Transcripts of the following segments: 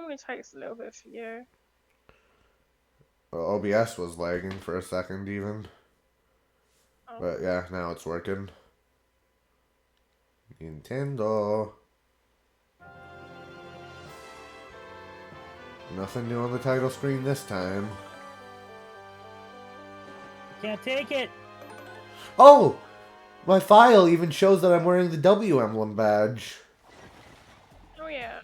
normally takes a little bit for you. Well, OBS was lagging for a second even. Oh. But yeah, now it's working. Nintendo. Nothing new on the title screen this time. Can't take it. Oh! My file even shows that I'm wearing the W emblem badge. Oh yeah.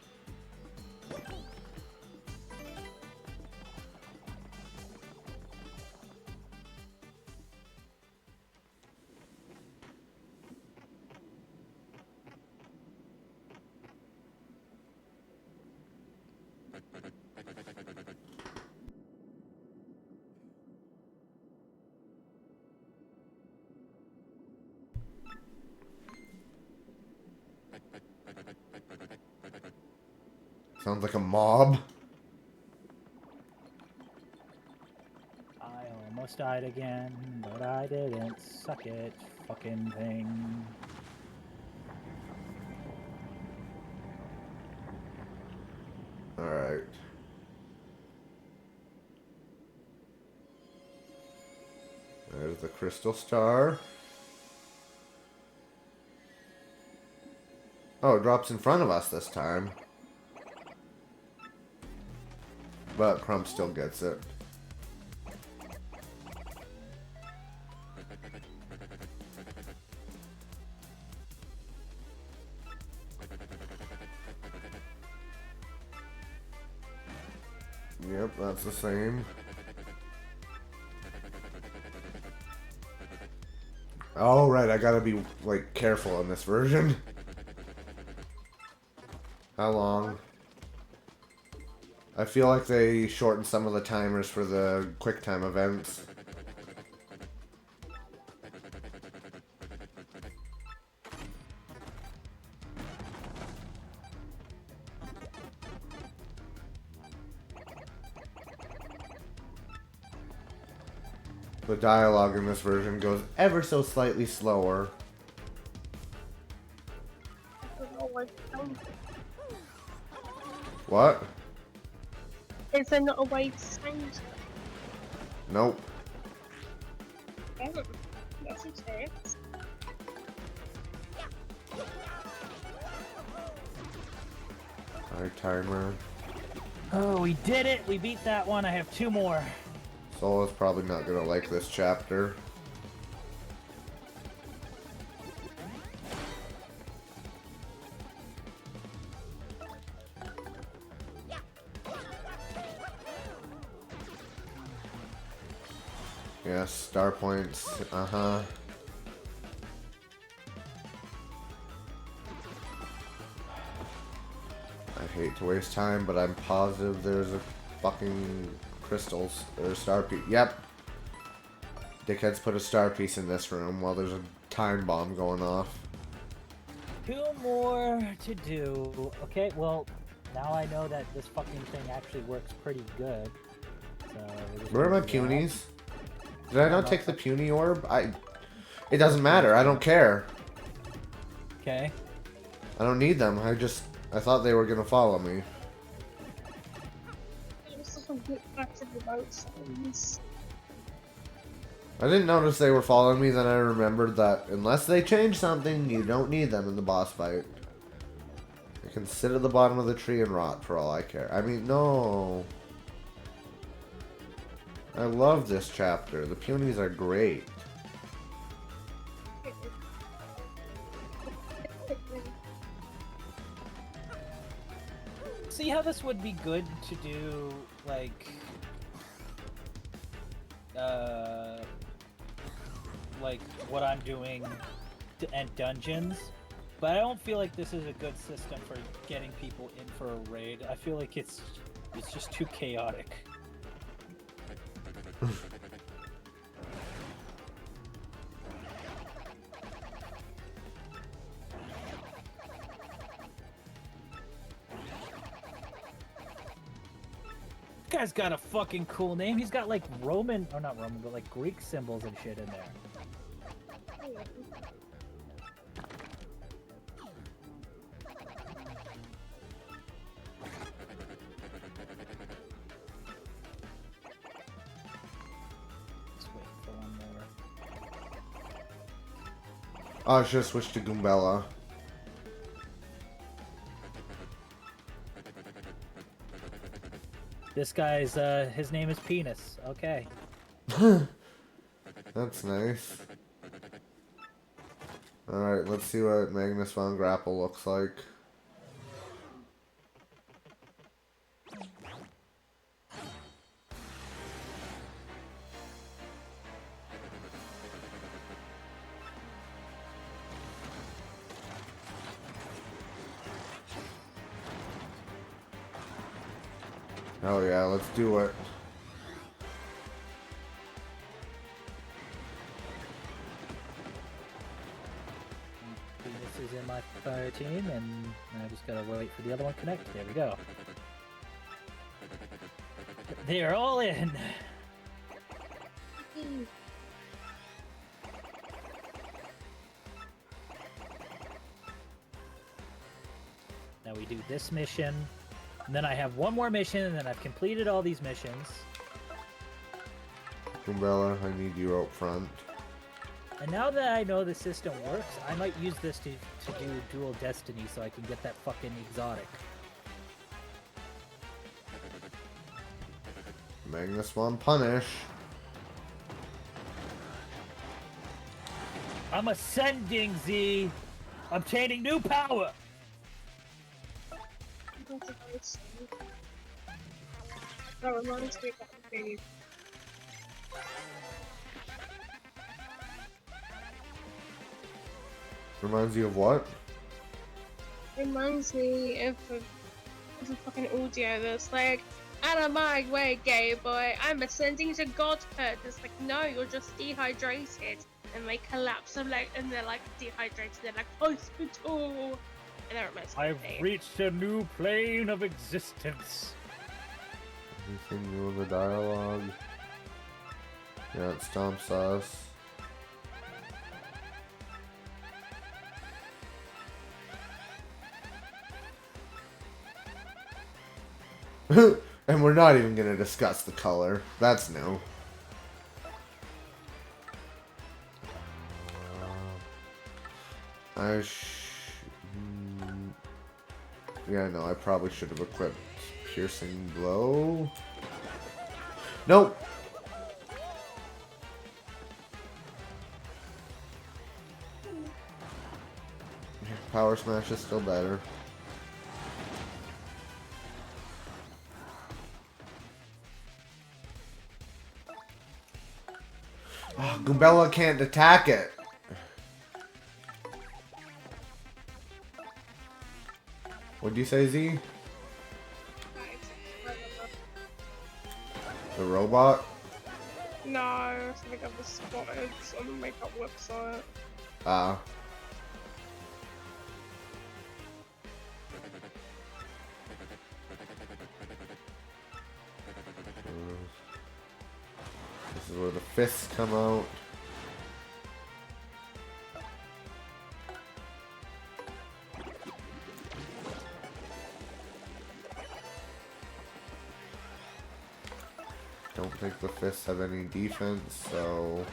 Sounds like a mob. I almost died again, but I didn't. Suck it, fucking thing. Alright. There's the crystal star. Oh, it drops in front of us this time. But Crump still gets it. Yep, that's the same. Oh, right, I gotta be, like, careful in this version. How long? I feel like they shortened some of the timers for the quick time events. The dialogue in this version goes ever so slightly slower. What? Is there not a way to change that? Nope. Oh, that's a chance. Alright, timer. Oh, we did it! We beat that one. I have 2 more. Sola's probably not gonna like this chapter. Yeah, star points. Uh-huh. I hate to waste time, but I'm positive there's a fucking crystals or star piece. Yep. Dickheads put a star piece in this room while there's a time bomb going off. 2 more to do. Okay, well, now I know that this fucking thing actually works pretty good. So Where are my punies? Did I not take the puny orb? It doesn't matter. I don't care. Okay. I don't need them. I thought they were gonna follow me. I didn't notice they were following me, then I remembered that unless they change something, you don't need them in the boss fight. I can sit at the bottom of the tree and rot for all I care. I mean, no. I love this chapter. The punies are great. See how this would be good to do, like what I'm doing to end dungeons, but I don't feel like this is a good system for getting people in for a raid. I feel like it's just too chaotic. This guy's got a fucking cool name. He's got like Roman, or not Roman, but like Greek symbols and shit in there. Oh, I should have switched to Goombella. This guy's, his name is Penis. Okay. That's nice. Alright, let's see what Magnus von Grapple looks like. Oh yeah, let's do it. Penis is in my fire team, and I just gotta wait for the other one to connect. There we go. They're all in! Now we do this mission, and then I have one more mission, and then I've completed all these missions. Goombella, I need you out front. And now that I know the system works, I might use this to do dual destiny so I can get that fucking exotic. Magnus von Punish. I'm ascending, Z! Obtaining new power! That reminds me of that thing. Reminds you of what? Reminds me of a fucking audio that's like, out of my way, gay boy, I'm ascending to godhood. It's like, no, you're just dehydrated. And they collapse, and they're like dehydrated, they're like, hospital! And that reminds me I've of me. reached a new plane of existence. Anything new in the dialogue? Yeah, it stomps us. And we're not even gonna discuss the color. That's new. Yeah, no, I probably should have equipped Piercing Blow. Nope. Power Smash is still better. Oh, Goombella can't attack it. What'd you say, Z? The robot? No, something I was spotted on the makeup website. Ah. This is where the fists come out. Don't think the fists have any defense, so...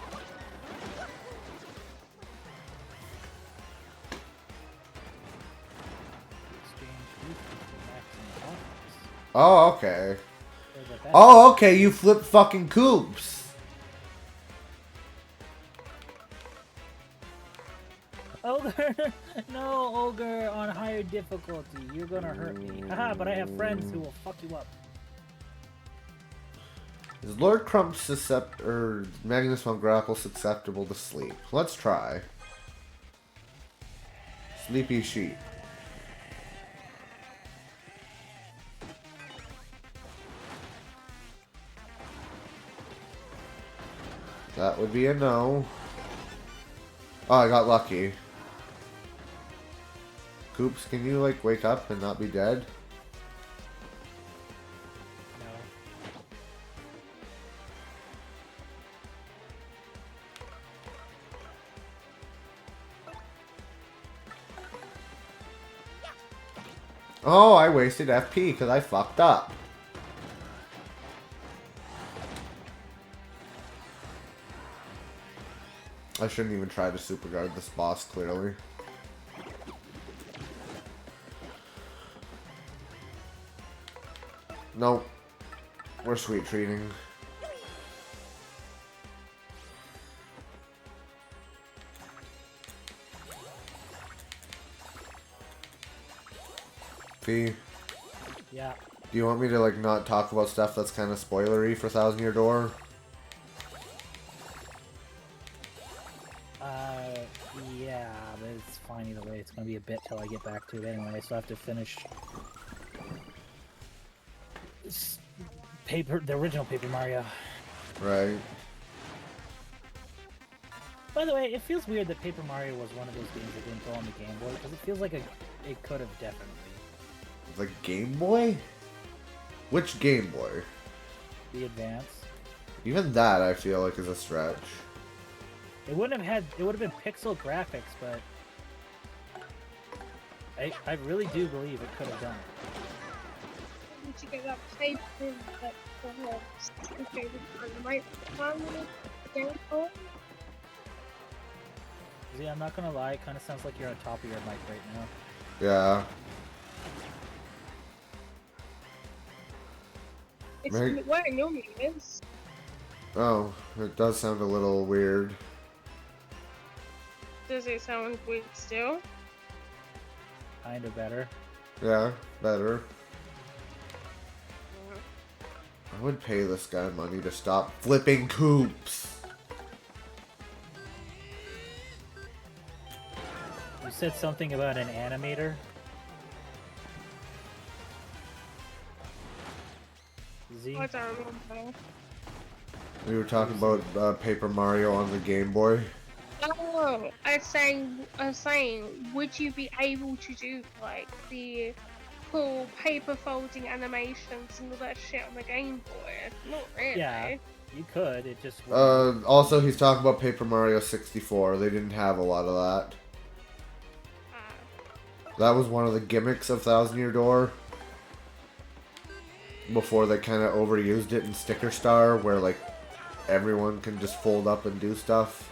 Oh, okay. Oh, okay, you flip fucking coops. Ogre! No, Ogre on higher difficulty. You're gonna hurt me. Haha, but I have friends who will fuck you up. Is Lord Crump or Magnus von Grapple susceptible to sleep? Let's try. Sleepy sheep. That would be a no. Oh, I got lucky. Coops, can you, like, wake up and not be dead? No. Oh, I wasted FP because I fucked up. I shouldn't even try to super guard this boss, clearly. Nope. We're sweet treating. Fee, Yeah. do you want me to, like, not talk about stuff that's kind of spoilery for Thousand Year Door? Yeah, but it's fine either way. It's gonna be a bit till I get back to it anyway, so I have to finish the original Paper Mario. Right. By the way, it feels weird that Paper Mario was one of those games that didn't go on the Game Boy, because it feels like it could have definitely. The Game Boy? Which Game Boy? The Advance. Even that, I feel like, is a stretch. It would have been pixel graphics, but I really do believe it could have done it. Did you get that paper that okay, the right one again? See, I'm not gonna lie, it kind of sounds like you're on top of your mic right now. Yeah. It's where it normally is. Oh, it does sound a little weird. Does it sound weird still? Kinda better. Yeah, better. I would pay this guy money to stop flipping coops. You said something about an animator? Z? I don't remember. We were talking about Paper Mario on the Game Boy. Oh, I was saying, would you be able to do like the cool paper folding animations and all that shit on the Game Boy? Not really. Yeah, you could. It just. Also, he's talking about Paper Mario 64. They didn't have a lot of that. That was one of the gimmicks of Thousand Year Door. Before they kind of overused it in Sticker Star, where like everyone can just fold up and do stuff.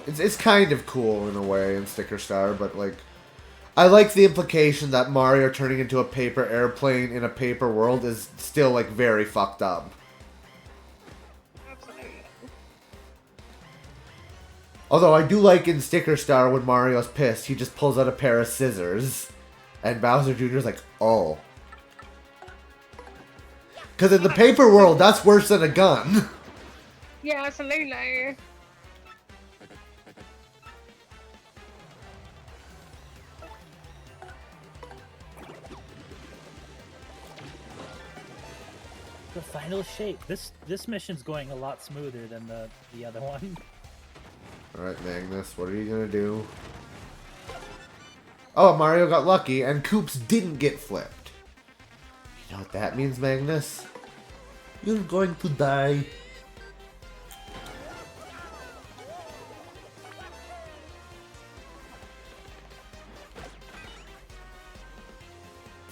It's kind of cool in a way in Sticker Star, but like I like the implication that Mario turning into a paper airplane in a paper world is still like very fucked up. Although I do like in Sticker Star when Mario's pissed, he just pulls out a pair of scissors. And Bowser Jr.'s like, oh. Because in the paper world, that's worse than a gun. Yeah, absolutely. The final shape. This mission's going a lot smoother than the other one. Alright, Magnus, what are you gonna do? Oh, Mario got lucky, and Koops didn't get flipped. You know what that means, Magnus? You're going to die.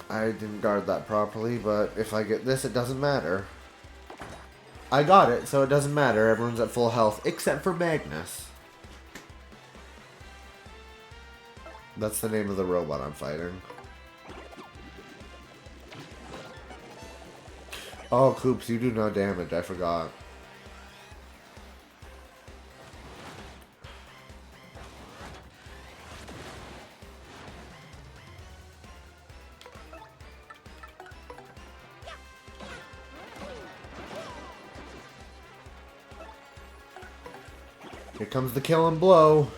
I didn't guard that properly, but if I get this, it doesn't matter. I got it, so it doesn't matter. Everyone's at full health, except for Magnus. That's the name of the robot I'm fighting. Oh, Koops, you do no damage. I forgot. Here comes the kill and blow.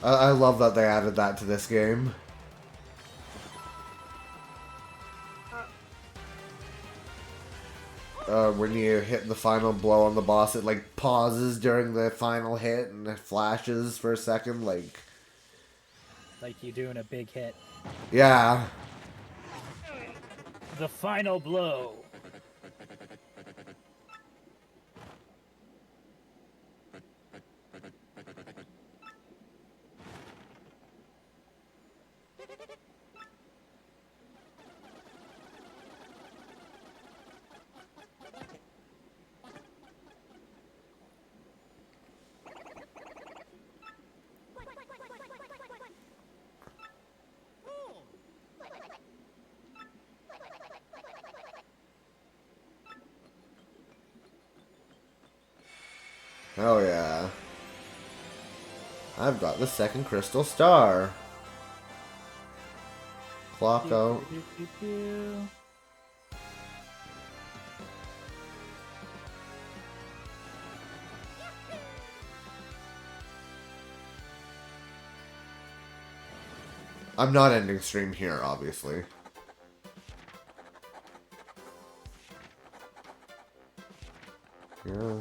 I love that they added that to this game. When you hit the final blow on the boss, it like pauses during the final hit and it flashes for a second, like you're doing a big hit. Yeah. The final blow. Oh yeah. I've got the second crystal star. Clock out. I'm not ending stream here, obviously. Yeah.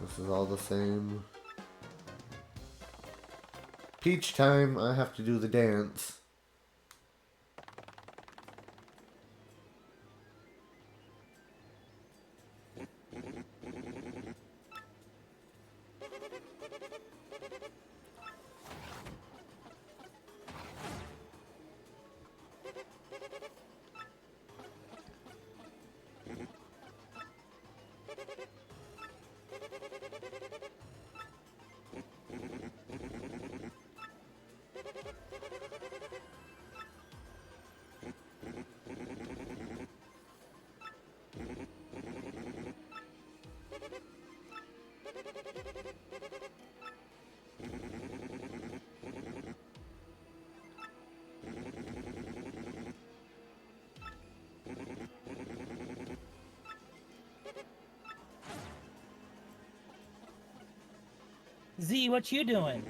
This is all the same. Peach time, I have to do the dance. Z, what you doing?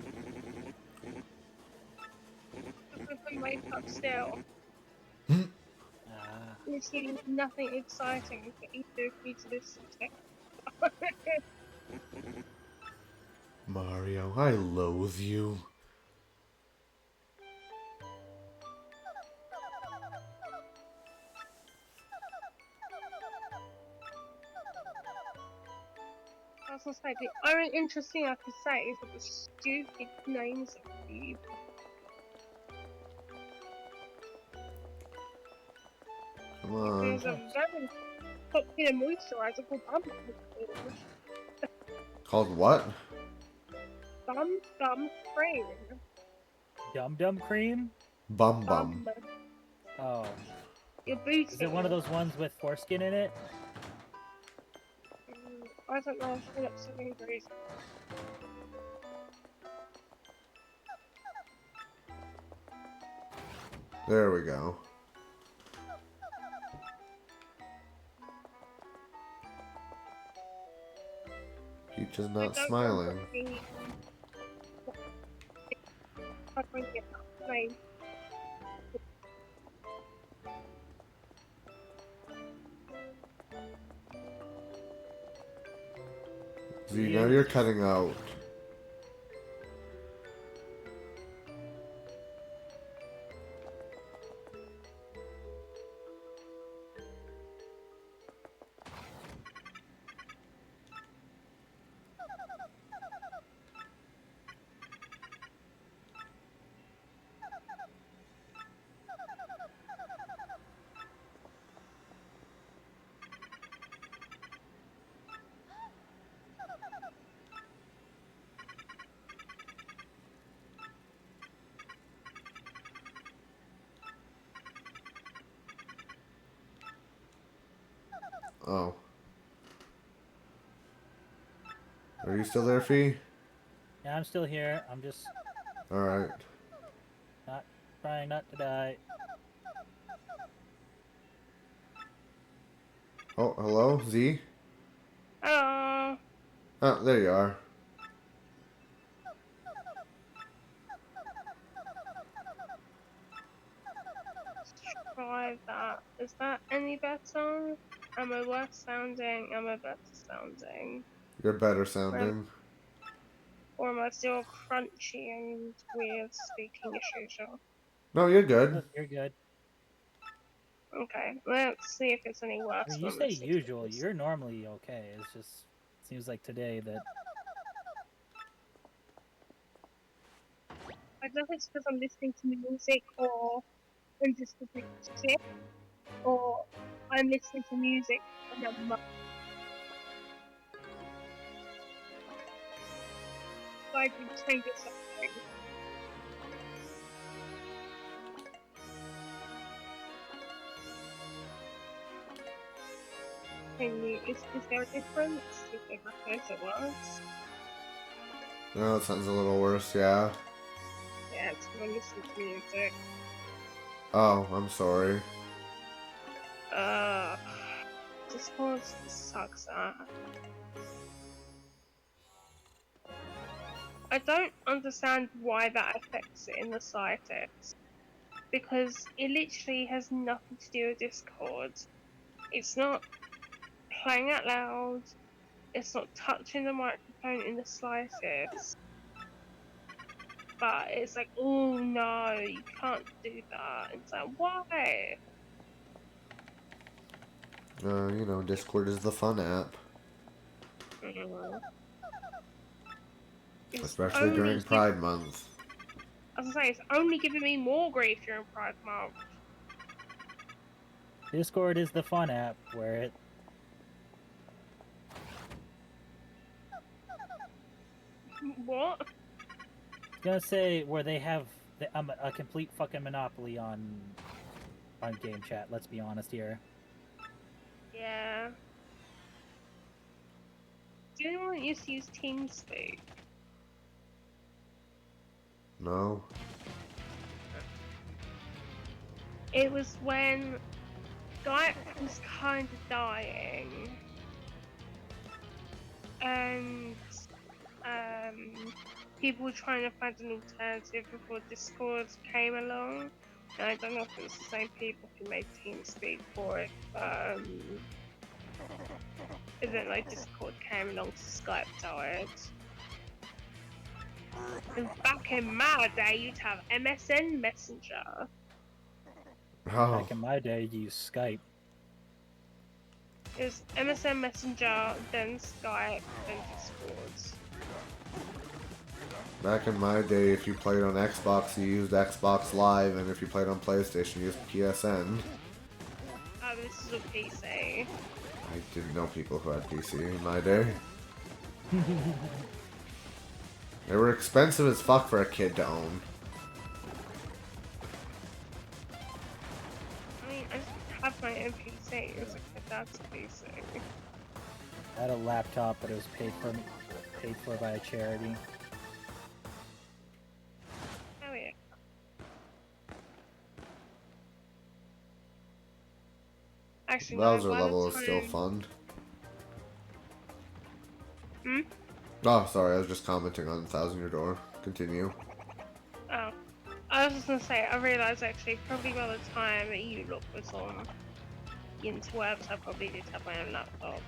I'm wake up still. Ah, Literally nothing exciting for either of you to listen to. Mario, I loathe you. I was gonna say, the only interesting I could say is that the stupid names of you. Come on. There's a very popular moisturizer called Bum Called what? Bum Cream. Dum Dum Cream? Bum Bum. Oh. Your booty. Is it one of those ones with foreskin in it? I don't know if Philip's an injuries. There we go. Peach is not smiling. Z, now you're cutting out. Oh. Are you still there, Fee? Yeah, I'm still here. I'm just Alright. not trying not to die. Oh, hello? Z? Hello. Oh, there you are. Try that. Is that any better? Am I worse sounding? Am I better sounding? You're better sounding. Or am I still crunchy and weird speaking as usual? No, you're good. You're good. Okay, let's see if it's any worse. I mean, you when I'm say listening to usual. this. You're normally okay. It's just seems like today that I don't know if it's because I'm listening to music or I'm just listening to shit, or I'm listening to music and I'm I can change it something. Can you is there a difference? Is it better? Is it worse? No, it sounds a little worse, yeah. Yeah, it's when I listen to music. Oh, I'm sorry. Discord sucks at. I don't understand why that affects it in the slightest. Because it literally has nothing to do with Discord. It's not playing out loud. It's not touching the microphone in the slightest. But it's like, oh no, you can't do that. It's like, why? You know, Discord is the fun app. Mm. It's Especially during Pride Month. As I say, it's only giving me more grief during Pride Month. Discord is the fun app where it. What? I was gonna say where they have a complete fucking monopoly on game chat. Let's be honest here. Yeah. Do anyone used to use TeamSpeak? No. It was when Skype was kind of dying, and people were trying to find an alternative before Discord came along. And I don't know if it was the same people who made TeamSpeak for it, but then like Discord came along, Skype died. And back in my day, you'd have MSN Messenger. Oh. Back in my day, you use Skype. It was MSN Messenger, then Skype, then Discord. Back in my day, if you played on Xbox, you used Xbox Live, and if you played on PlayStation, you used PSN. Oh, this is a PC. I didn't know people who had PC in my day. They were expensive as fuck for a kid to own. I mean, I just have my own PC. It was like my dad's PC. I had a laptop, but it was paid for by a charity. Oh yeah. Actually, Bowser no, level is still fun. Hmm? Oh, sorry, I was just commenting on Thousand Year Door. Continue. Oh. I was just gonna say, I realised actually, probably by the time that you lot was on the interwebs, I probably did have my own laptop.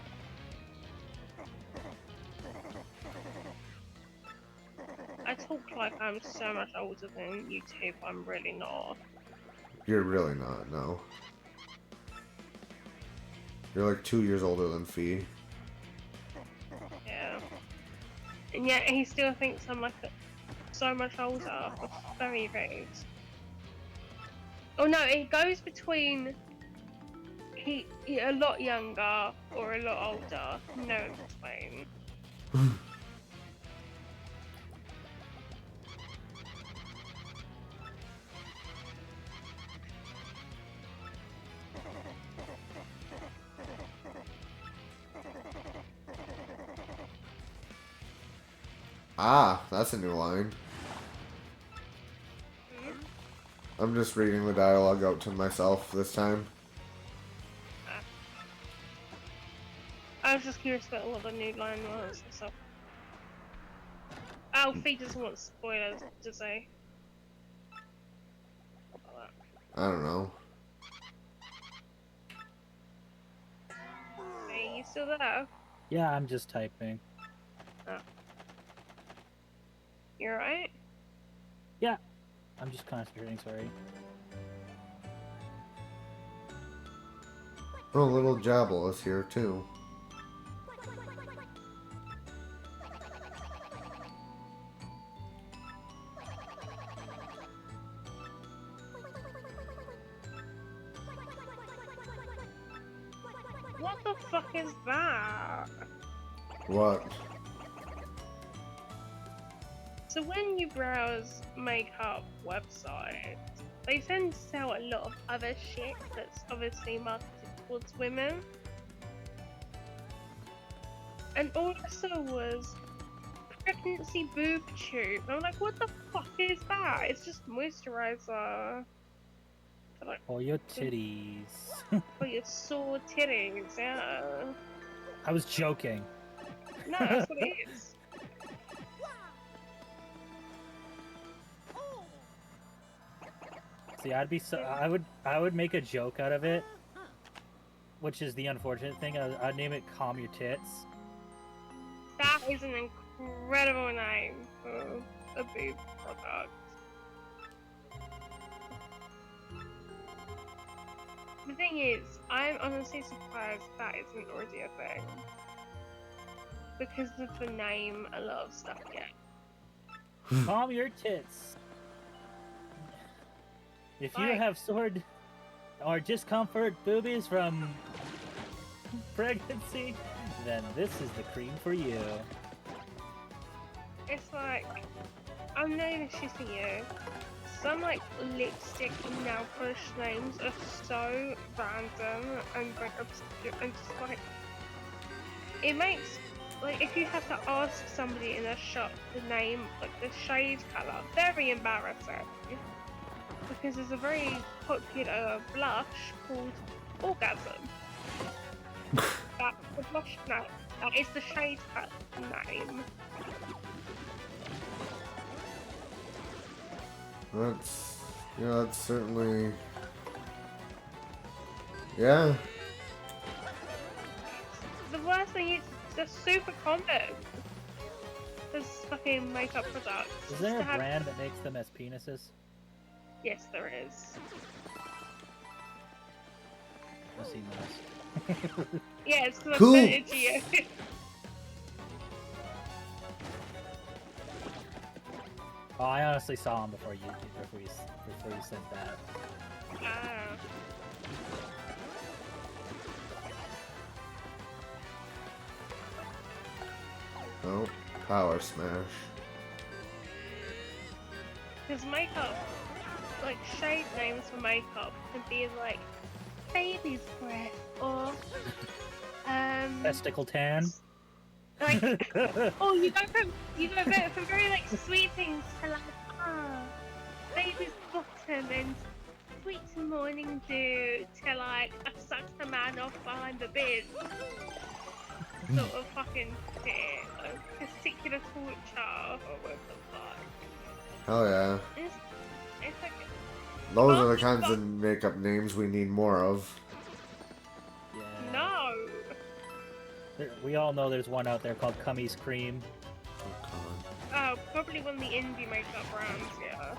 I talk like I'm so much older than you two, but I'm really not. You're really not, no. You're like 2 years older than Fee. Yeah. And yet he still thinks I'm like so much older. It's very rude. Oh no, it goes between he a lot younger or a lot older. No in between. Ah, that's a new line. Hmm? I'm just reading the dialogue out to myself this time. I was just curious about what the new line was. So. Oh, Fee doesn't want spoilers, does he? I don't know. Hey, you still there? Yeah, I'm just typing. Oh. You alright? Yeah, I'm just concentrating, sorry. Oh, little Jabble is here too. What the fuck is that? What? So when you browse makeup websites, they tend to sell a lot of other shit that's obviously marketed towards women. and all I saw was pregnancy boob tube. And I'm like, what the fuck is that? It's just moisturizer. Like, Oh, your titties. for your sore titties, yeah. I was joking. No, that's what it is. See, I would make a joke out of it, which is the unfortunate thing. I'd name it "Calm Your Tits." That is an incredible name for a boob product. The thing is, I'm honestly surprised that isn't already a thing. Because of the name, a lot of stuff get. Calm your tits. If you have sore or discomfort boobies from pregnancy, then this is the cream for you. It's like, I'm not even shitting you. Some like lipstick and nail polish names are so random and like obscure and just like it makes like if you have to ask somebody in a shop the name like the shade colour, very embarrassing. Because there's a very popular blush called Orgasm. That's the blush name. That is the shade colour name. That's, that's certainly, yeah. The worst thing is they're super common. There's fucking makeup products. Is there a brand that makes them as penises? Yes, there is. I've seen those. Yeah, it's because Cool. I sent it to you. Oh, I honestly saw them before you sent that. Ah. Oh, power smash. Because makeup, like shade names for makeup can be like baby's breath or Testicle tan. like oh you go from very like sweet things to like baby's bottom and sweet morning dew to like I sucked the man off behind the bed sort of fucking shit, like testicular torture or what the fuck. Hell yeah. It's like Those are the kinds of makeup names we need more of. Yeah. no. We all know there's one out there called Cummy's Cream. Oh, Oh, probably one of the indie makeup brands, yeah.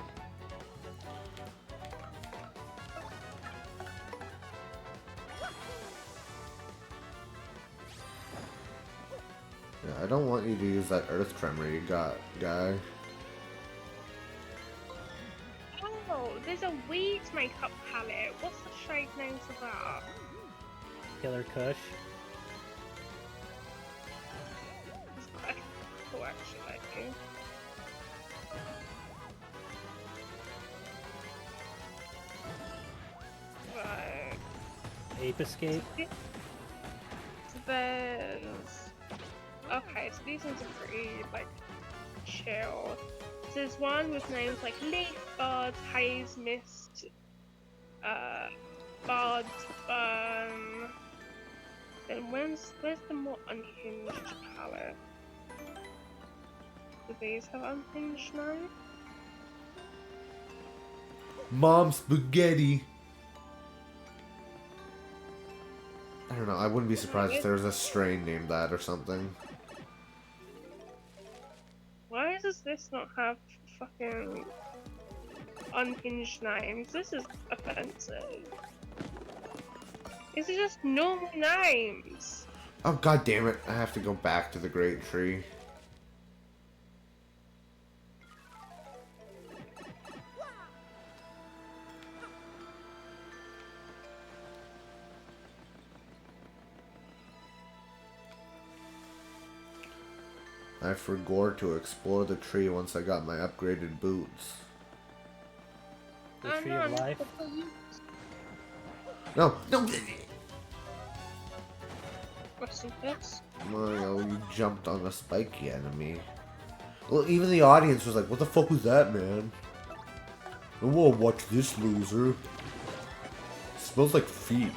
yeah, I don't want you to use that earth tremor you got, guy. Oh, there's a weed makeup palette. What's the shade names of that? Killer Kush. It's quite cool, actually, I think. Right. Ape Escape. So there's... Okay, so these ones are pretty, like, chill. So there's one with names like Leaf, Bard, Haze, Mist, Bard, Burn. Then where's the more unhinged palette? Do these have unhinged now? Mom spaghetti. I don't know, I wouldn't be surprised if there was a strain named that or something. Why does this not have fucking unhinged names? This is offensive. These are just normal names. Oh god damn it, I have to go back to the Great Tree. I forgot to explore the tree once I got my upgraded boots. The Tree of Life. No, no! Rest in peace. Mario, you jumped on a spiky enemy. Well, even the audience was like, what the fuck was that, man? I wanna watch this loser. It smells like feet.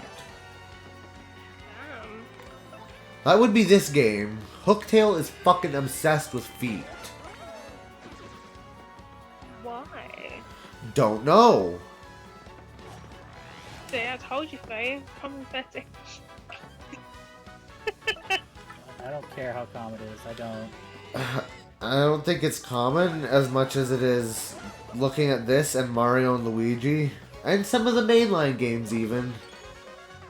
Damn. That would be this game. Hooktail is fucking obsessed with feet. Why? Don't know. See, I told you, Faye. Common fetish. I don't care how common it is. I don't. I don't think it's common as much as it is looking at this and Mario and Luigi. And some of the mainline games even.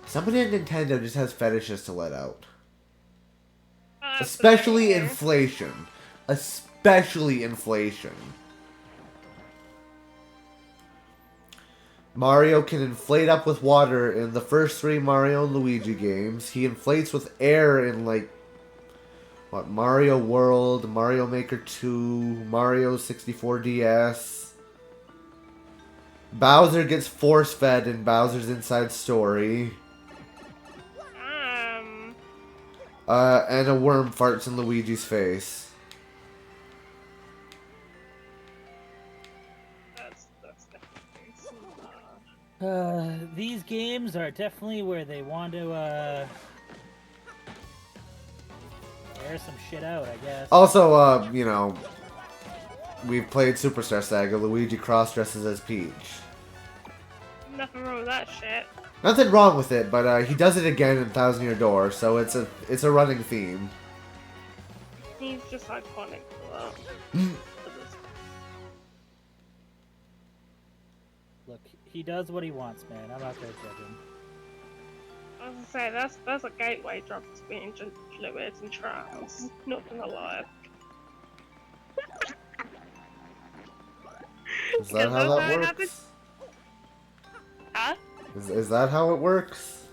Somebody at Nintendo just has fetishes to let out. Especially inflation. Especially inflation. Mario can inflate up with water in the first 3 Mario and Luigi games. He inflates with air in like what, Mario World, Mario Maker 2, Mario 64 DS. Bowser gets force-fed in Bowser's Inside Story. And a worm farts in Luigi's face. That's definitely These games are definitely where they want to air some shit out, I guess. Also, you know, we've played Superstar Saga. Luigi cross-dresses as Peach. nothing wrong with that shit. Nothing wrong with it, but he does it again in Thousand Year Door, so it's a running theme. He's just iconic for that. Look, he does what he wants, man. I'm not gonna judge him. I was gonna say, that's a gateway drug to being fluid and trans. Not gonna lie. Is that how that works? Huh? Is that how it works?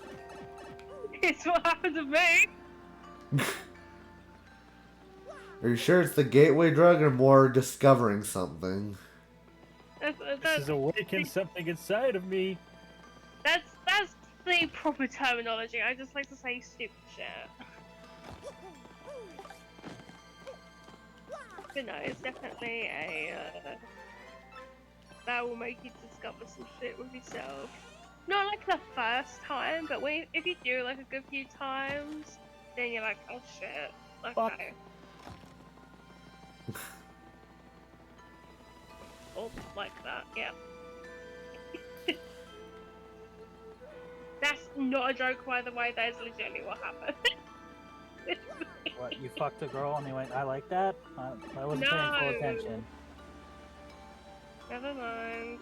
It's what happened to me. Are you sure it's the gateway drug or more discovering something? This is awakening something inside of me. That's the proper terminology. I just like to say stupid shit. But no, it's definitely a that will make you discover some shit with yourself. Not like the first time, but if you do like a good few times, then you're like, oh shit, okay. Oh, like that, yeah. That's not a joke, by the way. That is legitimately what happened. What, you fucked a girl and they went, I like that? I wasn't paying full attention. Never mind.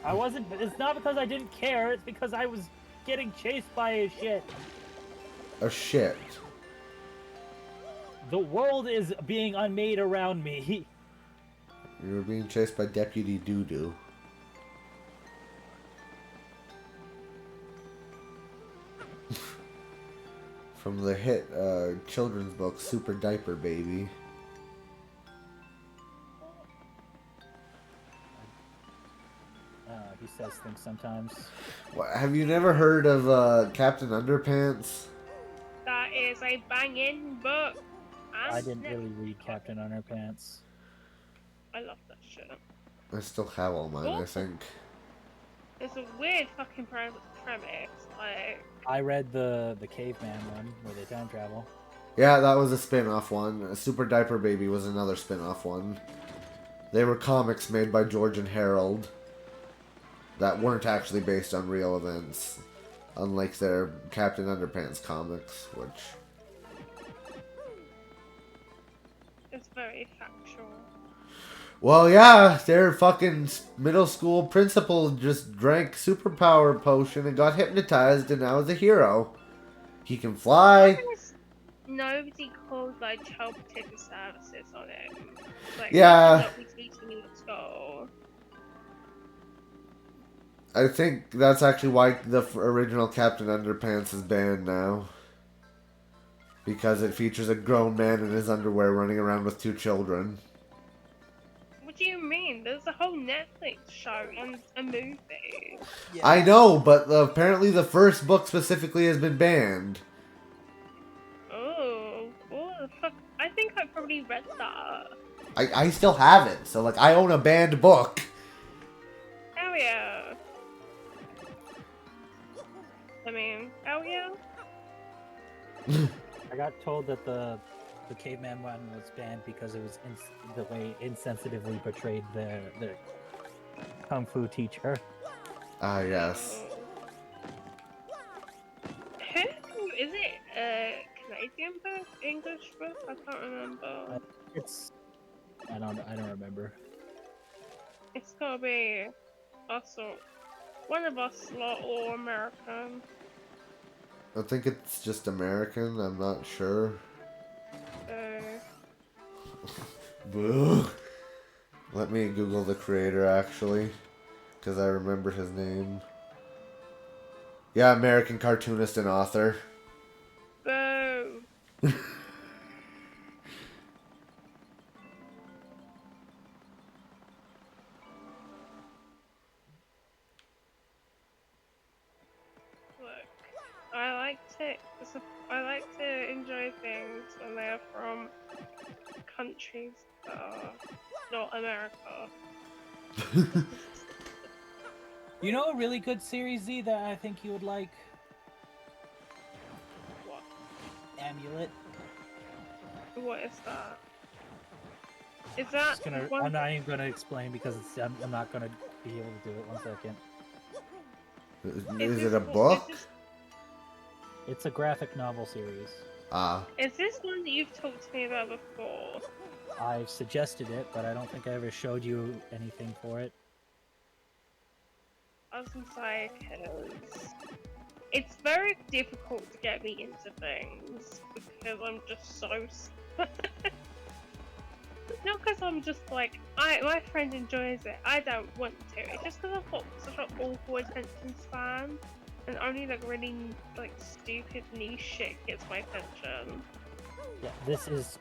I wasn't. It's not because I didn't care. It's because I was getting chased by a shit. A shit. The world is being unmade around me. You were being chased by Deputy Doo-Doo. From the hit children's book Super Diaper Baby. He says things sometimes. What, have you never heard of Captain Underpants? That is a banging book. I didn't really read Captain Underpants. I love that shit. I still have all mine, I think. It's a weird fucking premise. Like, I read the caveman one where they time travel. Yeah, that was a spin-off one. Super Diaper Baby was another spin-off one. They were comics made by George and Harold that weren't actually based on real events, unlike their Captain Underpants comics, which... it's very factual. Well, yeah, their fucking middle school principal just drank superpower potion and got hypnotized and now is a hero. He can fly. Nobody called like child protective services on it. Like, yeah. Not be teaching you at school. I think that's actually why the original Captain Underpants is banned now. Because it features a grown man in his underwear running around with 2 children. What do you mean? There's a whole Netflix show and a movie. Yeah. I know, but apparently the first book specifically has been banned. I probably read that. I still have it, so like I own a banned book. Hell yeah. I mean, hell yeah. I got told that the caveman one was banned because it was the way insensitively portrayed the kung fu teacher. Ah, yes. Who is it? A Canadian book? English book? I can't remember. I don't remember. It's gotta be us or one of us lot or American. I think it's just American. I'm not sure. Boo. Let me Google the creator actually, because I remember his name. Yeah, American cartoonist and author. Boo. Look, I like to enjoy things when they're from countries that are not America. You know a really good series, Z, that I think you would like? What? Amulet. What is that? Is that one? I'm not even gonna explain because I'm not gonna be able to do it. 1 second. Is it a book? It's a graphic novel series. Ah. Is this one that you've talked to me about before? I've suggested it, but I don't think I ever showed you anything for it. I was gonna say, because it's very difficult to get me into things because I'm just so. Not because I'm just like my friend enjoys it. I don't want to. It's just because I've got such an awful attention span, and only like really like stupid niche shit gets my attention. Yeah, this is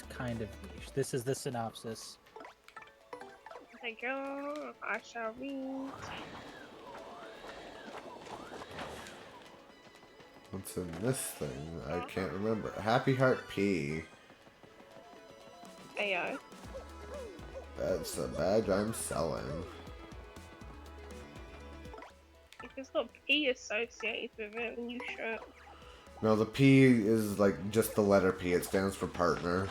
kind of niche. This is the synopsis. Thank you. I shall read. What's in this thing? I can't remember. Happy Heart P. Ayo. That's the badge I'm selling. If it's got P associated with it, then you should. No, the P is like just the letter P. It stands for partner.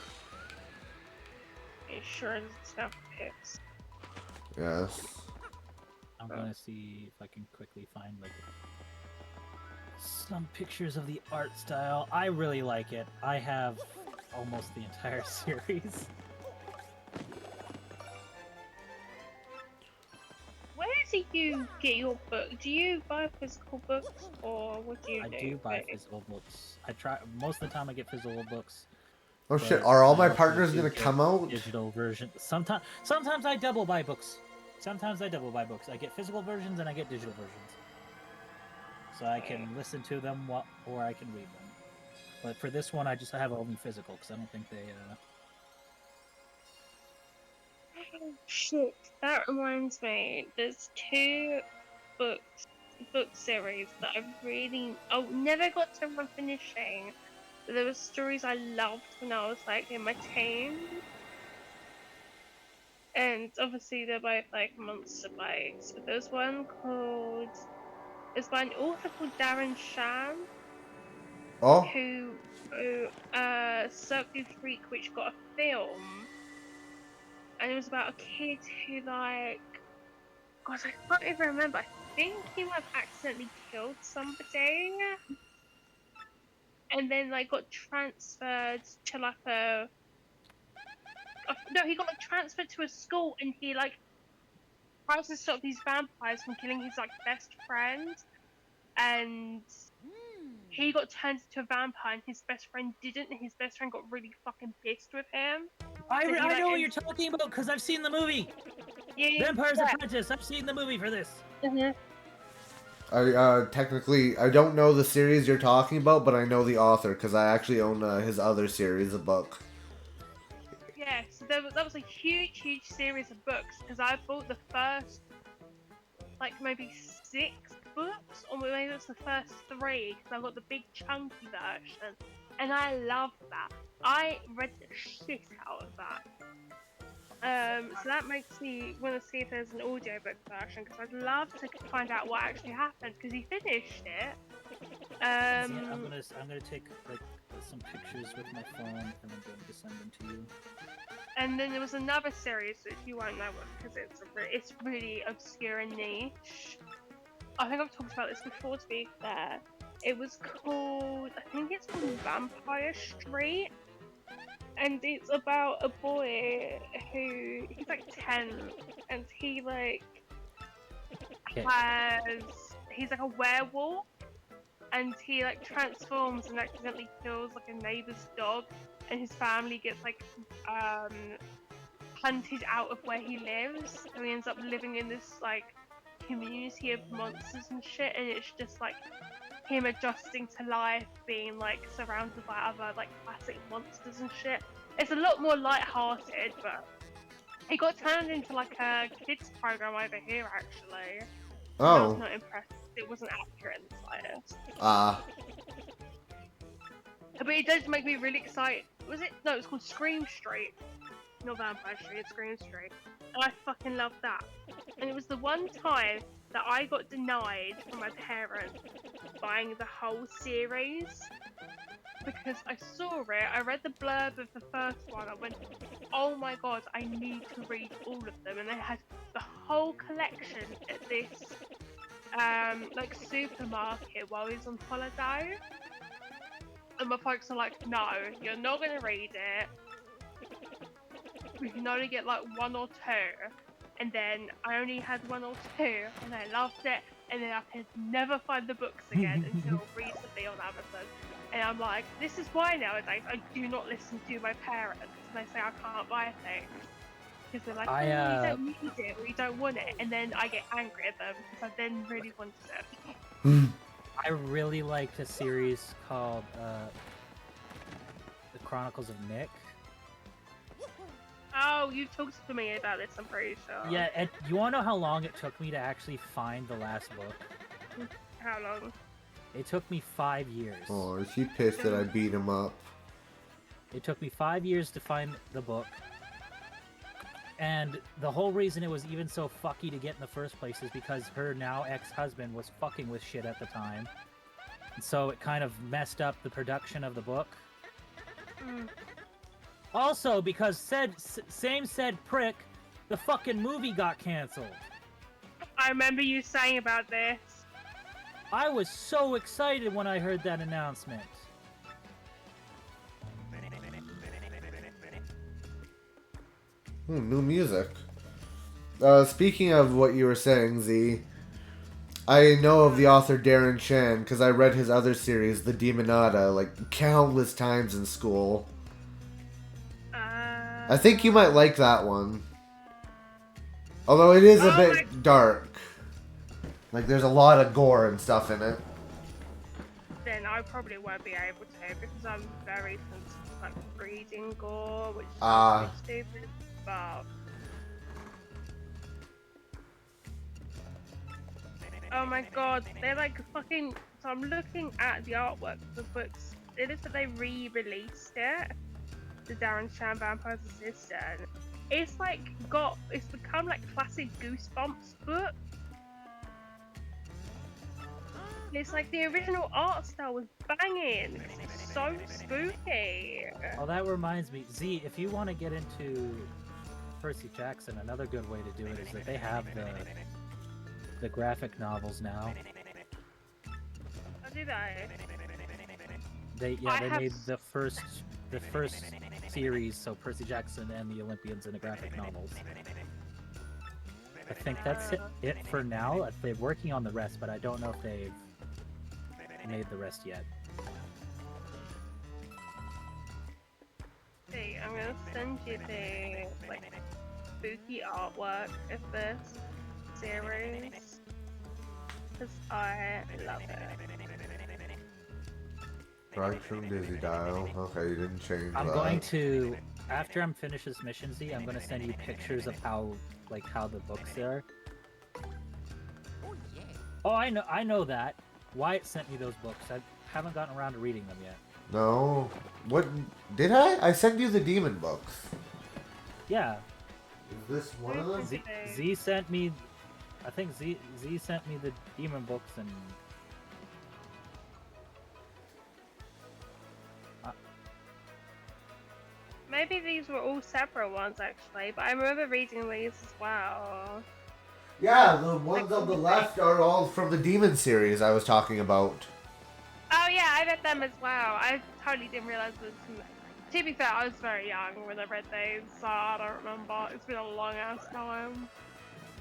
It sure doesn't snap pics. Yes. I'm gonna see if I can quickly find like some pictures of the art style. I really like it. I have almost the entire series. Where do you get your book? Do you buy physical books or what do you do? I do buy physical books. I try most of the time I get physical books. Oh shit, are all I my also partners do gonna get come out? digital version. Sometimes I double buy books. Sometimes I double buy books. I get physical versions and I get digital versions. So I can listen to them or I can read them. But for this one, I have only physical because I don't think they. Oh, shit, that reminds me. There's two book series that I never got to finishing. But there were stories I loved when I was like in my teens. And obviously they're both like monster bites. But there's one called it's by an author called Darren Shan, Oh? who Circuit Freak, which got a film, and it was about a kid who like, God, I can't even remember. I think he might have accidentally killed somebody, and then like got transferred to like no, he got like transferred to a school, and he like tries to stop these vampires from killing his like best friend, and he got turned into a vampire and his best friend didn't, and his best friend got really fucking pissed with him. I know what you're talking about because I've seen the movie. Yeah, Vampire's Apprentice. I've seen the movie for this. Technically, I don't know the series you're talking about, but I know the author because I actually own his other series of book. Yeah, so that was a huge series of books because I bought the first, like maybe 6 books, or maybe it was the first 3 because I got the big chunky version, and I loved that. I read the shit out of that. So that makes me want to see if there's an audiobook version because I'd love to find out what actually happened because he finished it. Yeah, I'm gonna take like some pictures with my phone and I'm going to send them to you. And then there was another series which you won't know because it's really obscure and niche. I think I've talked about this before. To be fair, it was called Vampire Street. And it's about a boy he's like 10 and he like he's like a werewolf and he like transforms and accidentally kills like a neighbor's dog and his family gets like hunted out of where he lives and he ends up living in this like community of monsters and shit and it's just like him adjusting to life, being like surrounded by other like classic monsters and shit. It's a lot more light-hearted, but it got turned into like a kids program over here actually. I was Oh. not impressed. It wasn't accurate in the slightest. But it does make me really excited. Was it? No, it's called Scream Street. Not Vampire Street, it's Scream Street. And I fucking love that. And it was the one time that I got denied from my parents buying the whole series because I saw it, I read the blurb of the first one, I went, oh my god, I need to read all of them, and they had the whole collection at this like supermarket while I was on holiday, and my folks are like, no, you're not gonna read it, we can only get like one or two. And then I only had one or two, and I loved it. And then I could never find the books again until recently on Amazon. And I'm like, this is why nowadays I do not listen to my parents. And they say I can't buy things because they're like, you don't need it or you don't want it. And then I get angry at them because I then really wanted it. I really liked a series called The Chronicles of Nick. Oh, you talked to me about this, I'm pretty sure. Yeah, and you want to know how long it took me to actually find the last book? How long? It took me 5 years. Oh, is he pissed that I beat him up? It took me 5 years to find the book. And the whole reason it was even so fucky to get in the first place is because her now ex-husband was fucking with shit at the time. And so it kind of messed up the production of the book. Also, because said prick, the fucking movie got canceled. I remember you saying about this. I was so excited when I heard that announcement. New music. Speaking of what you were saying, Z, I know of the author Darren Shan because I read his other series, The Demonata, like countless times in school. I think you might like that one. Although it is a bit dark. Like, there's a lot of gore and stuff in it. Then I probably won't be able to because I'm very sensitive to like reading gore, which is stupid, but... Oh my god, they're like fucking... So I'm looking at the artwork of the books. It is that they re-released it. The Darren Shan Vampire's Assistant. It's become like classic Goosebumps book. It's like the original art style was banging. It's so spooky. Oh, that reminds me, Z, if you want to get into Percy Jackson, another good way to do it is that they have the graphic novels now. How do they? They made the first series, so Percy Jackson and the Olympians in the graphic novels. I think that's it for now. They're working on the rest, but I don't know if they've made the rest yet. See, I'm gonna send you the like spooky artwork of this series because I love it. Right from Dizzy Dial. Okay, you didn't change that. I'm going to, after I'm finished this mission, Z, I'm gonna send you pictures of how the books are. Oh, I know that. Wyatt sent me those books. I haven't gotten around to reading them yet. No. What did I? I sent you the demon books. Yeah. Is this one of them? Z sent me. I think Z sent me the demon books and. Maybe these were all separate ones actually, but I remember reading these as well. Yeah, the ones on the left are all from the demon series I was talking about. Oh yeah, I read them as well. I totally didn't realize this. To be fair, I was very young when I read these, so I don't remember. It's been a long ass time.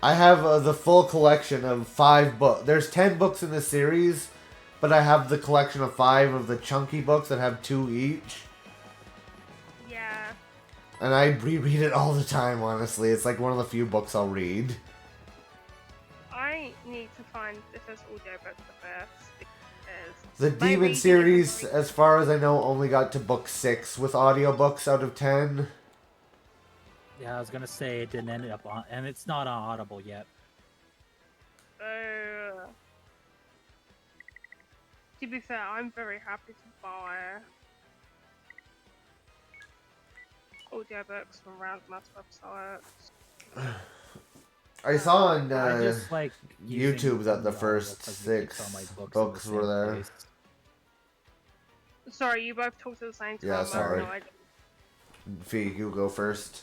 I have the full collection of 5 books. There's 10 books in the series, but I have the collection of 5 of the chunky books that have 2 each. Yeah. And I reread it all the time, honestly. It's like one of the few books I'll read. I need to find if there's audiobooks of this, because The demon series, as far as I know, only got to book 6 with audiobooks out of 10. Yeah, I was gonna say it didn't end up on, and it's not on Audible yet. To be fair, I'm very happy to buy audiobooks from random ass websites. I saw on I just like YouTube that the first audible 'cause it 6 makes all my books in the were same there. place. Sorry, you both talked at the same time. Yeah, I have sorry. no idea. Fee, you go first.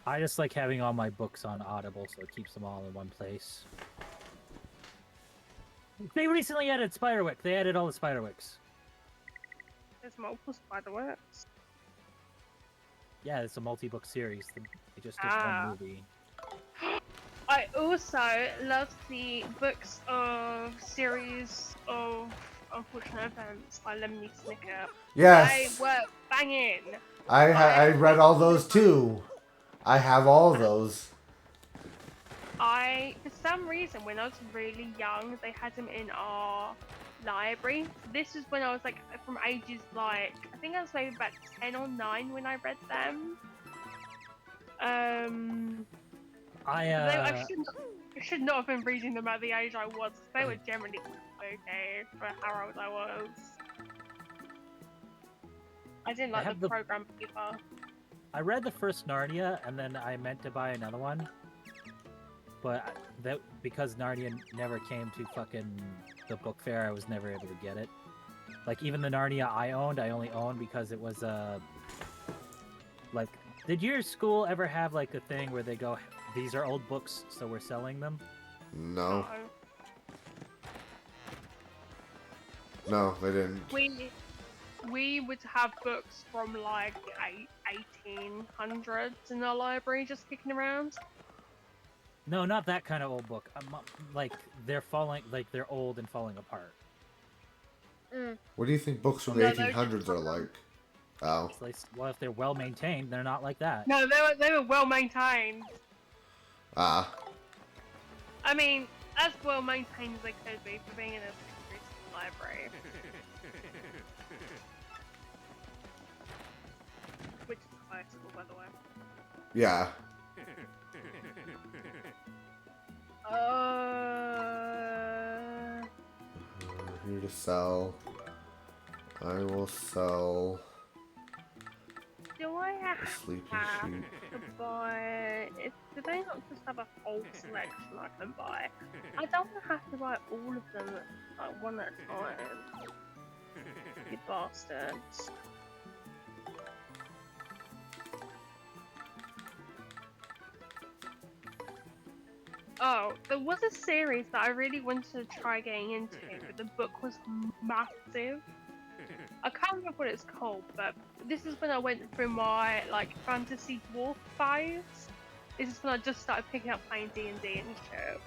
I just like having all my books on Audible, so it keeps them all in one place. They recently added Spiderwick. They added all the Spiderwicks. There's multiple Spiderwicks. Yeah, it's a multi-book series. They just did one movie. I also love the books of series of Unfortunate Events by Lemony Snicket. Yes! They were banging. I read all those too. I have all those. For some reason, when I was really young, they had them in our library. This is when I was like from ages like, I think I was maybe about 10 or 9 when I read them. I should not have been reading them at the age I was. They were generally okay for how old I was. I didn't like the program either. I read the first Narnia, and then I meant to buy another one. But because Narnia never came to fucking the book fair, I was never able to get it. Like, even the Narnia I only owned because it was, like, did your school ever have, like, a thing where they go, these are old books, so we're selling them? No. No, they didn't. We would have books from, like, 1800s in our library just kicking around. No, not that kind of old book. Like, they're old and falling apart. What do you think books from the 1800s are like? Oh. Well, if they're well maintained, they're not like that. No, they were well maintained. Ah. I mean, as well maintained as they could be for being in a secondary school library. Which is a high school, by the way. Yeah. Here to sell. I will sell. Do I have Sleepy sheep. to buy? Do they not just have a whole selection I can buy? I don't have to buy all of them like one at a time. You bastards. Oh, there was a series that I really wanted to try getting into, but the book was massive. I can't remember what it's called, but this is when I went through my like fantasy dwarf phase. This is when I just started picking up playing D&D and shit.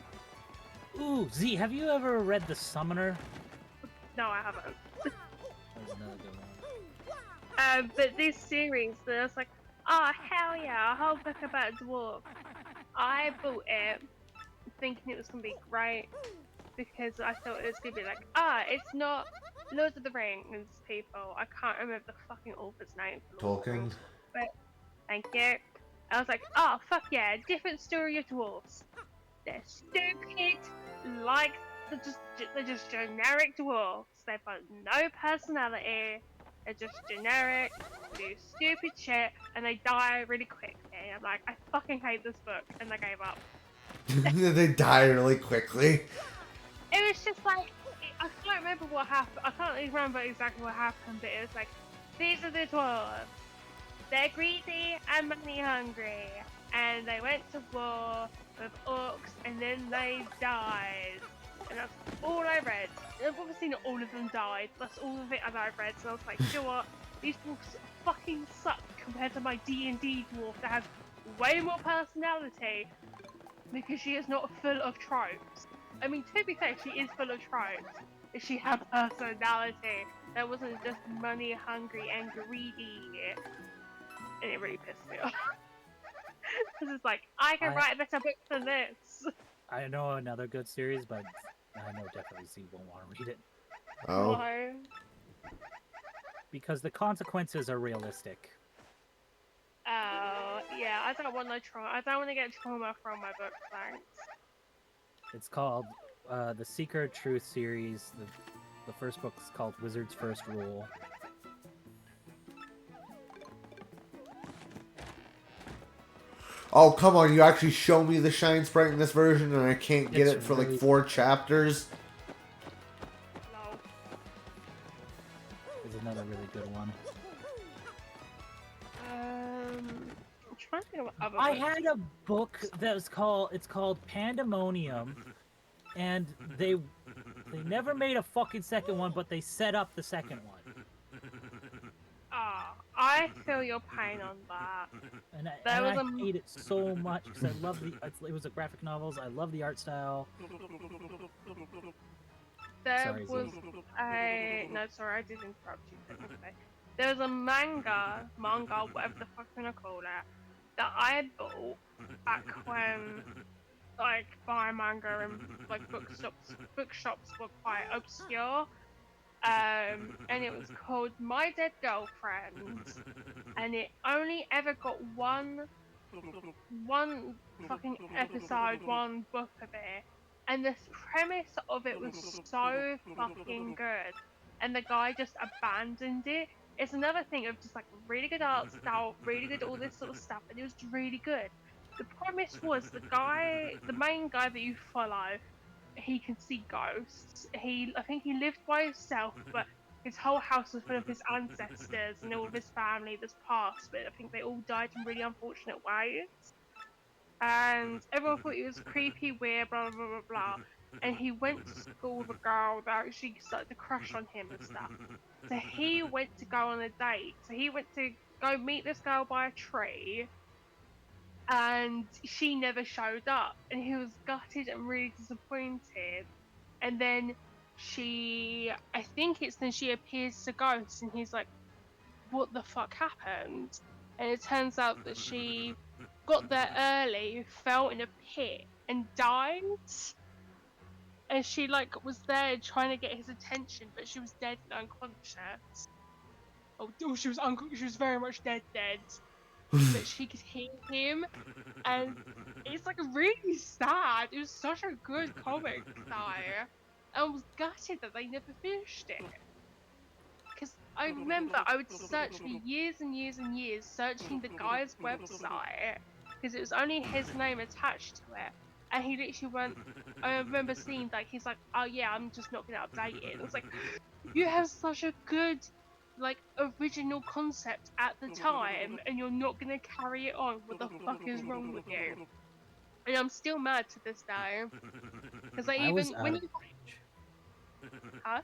Ooh, Z, have you ever read The Summoner? No, I haven't. That was another good one. But this series, there's like, oh hell yeah, a whole book about dwarf. I bought it thinking it was gonna be great because I thought it was gonna be like, it's not Lord of the Rings people. I can't remember the fucking author's name. Tolkien. But thank you. I was like, oh fuck yeah, different story of dwarves. They're stupid, like they're just generic dwarves. They've got no personality. They're just generic, do stupid shit, and they die really quickly. I'm like, I fucking hate this book, and I gave up. They die really quickly. It was just like, I can't remember what happened. I can't even remember exactly what happened, but it was like, these are the dwarves. They're greedy and money hungry, and they went to war with orcs, and then they died. And that's all I read. Obviously, not all of them died. That's all of it that I've read. So I was like, you know what? These books fucking suck compared to my D&D dwarf that has way more personality because she is not full of tropes. I mean, to be fair, she is full of tropes. But she had personality. That wasn't just money hungry and greedy. And it really pissed me off. This is like, I can write a better book than this. I know another good series, but I know definitely Z won't want to read it. Oh. Why? Because the consequences are realistic. Oh, yeah, I don't want I don't want to get trauma from my book, thanks. It's called the Seeker of Truth series. The first book is called Wizard's First Rule. Oh, come on, you actually show me the Shine Sprite in this version and I can't get It's it for really like 4 chapters? No. Is another really good one. I'm trying to think of what other I books. had a book that was called Pandemonium, and they never made a fucking second one, but they set up the second one. Ah, I feel your pain on that. And There was I a- hate it so much because I love it was a graphic novels. I love the art style. There Sorry, was Z. a no, sorry, I did interrupt you technically. There was a manga, whatever the fuck you wanna call it, that I bought back when like buying manga and like bookshops were quite obscure. And it was called My Dead Girlfriend, and it only ever got one fucking episode, one book of it, and the premise of it was so fucking good, and the guy just abandoned it. It's another thing of just like really good art style, really good all this sort of stuff, and it was really good. The premise was the main guy that you follow, he can see ghosts. I think he lived by himself, but his whole house was full of his ancestors and all of his family that's passed, but I think they all died in really unfortunate ways. And everyone thought he was creepy, weird, blah blah blah blah blah. And he went to school with a girl that actually started to crush on him and stuff. So he went to go on a date. So he went to go meet this girl by a tree, and she never showed up, and he was gutted and really disappointed. And then I think it's then she appears to ghost, and he's like, what the fuck happened? And it turns out that she got there early, fell in a pit and died, and she like was there trying to get his attention, but she was dead and unconscious. She was very much dead, but she could hear him, and it's like really sad. It was such a good comic, though. I was gutted that they never finished it. Because I remember I would search for years and years and years, searching the guy's website, because it was only his name attached to it. And he literally went, I remember seeing like, he's like, oh yeah, I'm just not going to update it. And I was like, you have such a good like original concept at the time, and you're not gonna carry it on. What the fuck is wrong with you? And I'm still mad to this day because I was when out you of range. huh?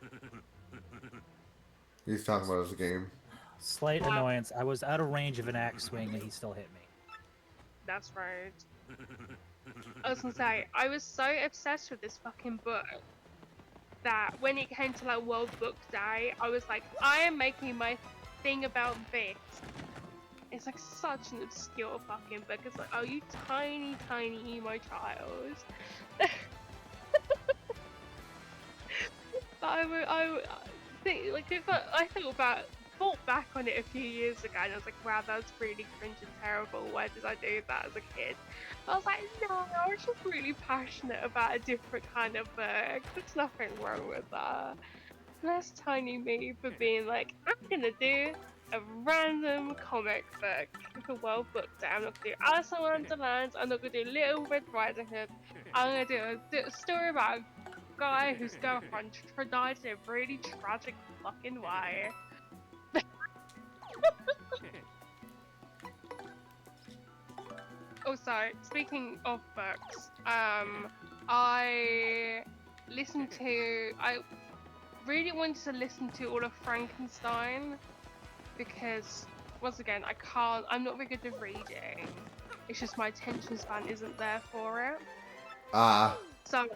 He's talking about his game. Slight annoyance. I was out of range of an axe swing, and he still hit me. That's right. I was gonna say I was so obsessed with this fucking book that when it came to like World Book Day, I was like, I am making my thing about this. It's like such an obscure fucking book. It's like, oh, you tiny, tiny emo child. But I think, like, if I thought back on it a few years ago, and I was like, wow, that's really cringe and terrible. Why did I do that as a kid? I was like, no, I was just really passionate about a different kind of book. There's nothing wrong with that. Bless tiny me for being like, I'm gonna do a random comic book. A well booked day. I'm not gonna do Alice in Wonderland. I'm not gonna do Little Red Riding Hood. I'm gonna do a story about a guy whose girlfriend died in a really tragic fucking way. Also, speaking of books, I really wanted to listen to all of Frankenstein because, once again, I'm not very good at reading. It's just my attention span isn't there for it. So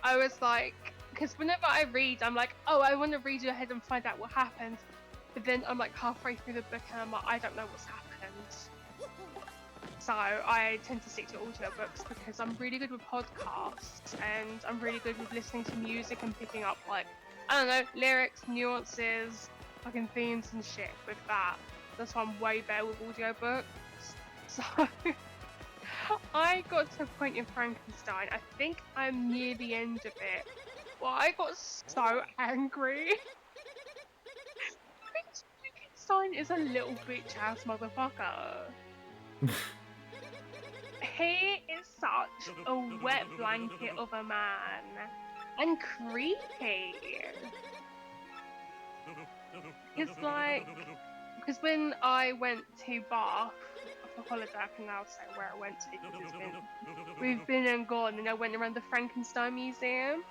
I was like, because whenever I read, I'm like, oh, I want to read ahead and find out what happens. But then I'm like halfway through the book and I'm like, I don't know what's happened. So I tend to stick to audiobooks because I'm really good with podcasts and I'm really good with listening to music and picking up, like, I don't know, lyrics, nuances, fucking themes and shit with that. That's why I'm way better with audiobooks. So I got to a point in Frankenstein, I think I'm near the end of it. Well, I got so angry. Frankenstein is a little bitch ass motherfucker. He is such a wet blanket of a man. And creepy. It's like, because when I went to Bath for holiday, I can now say where I went to because we've been and gone, and I went around the Frankenstein Museum.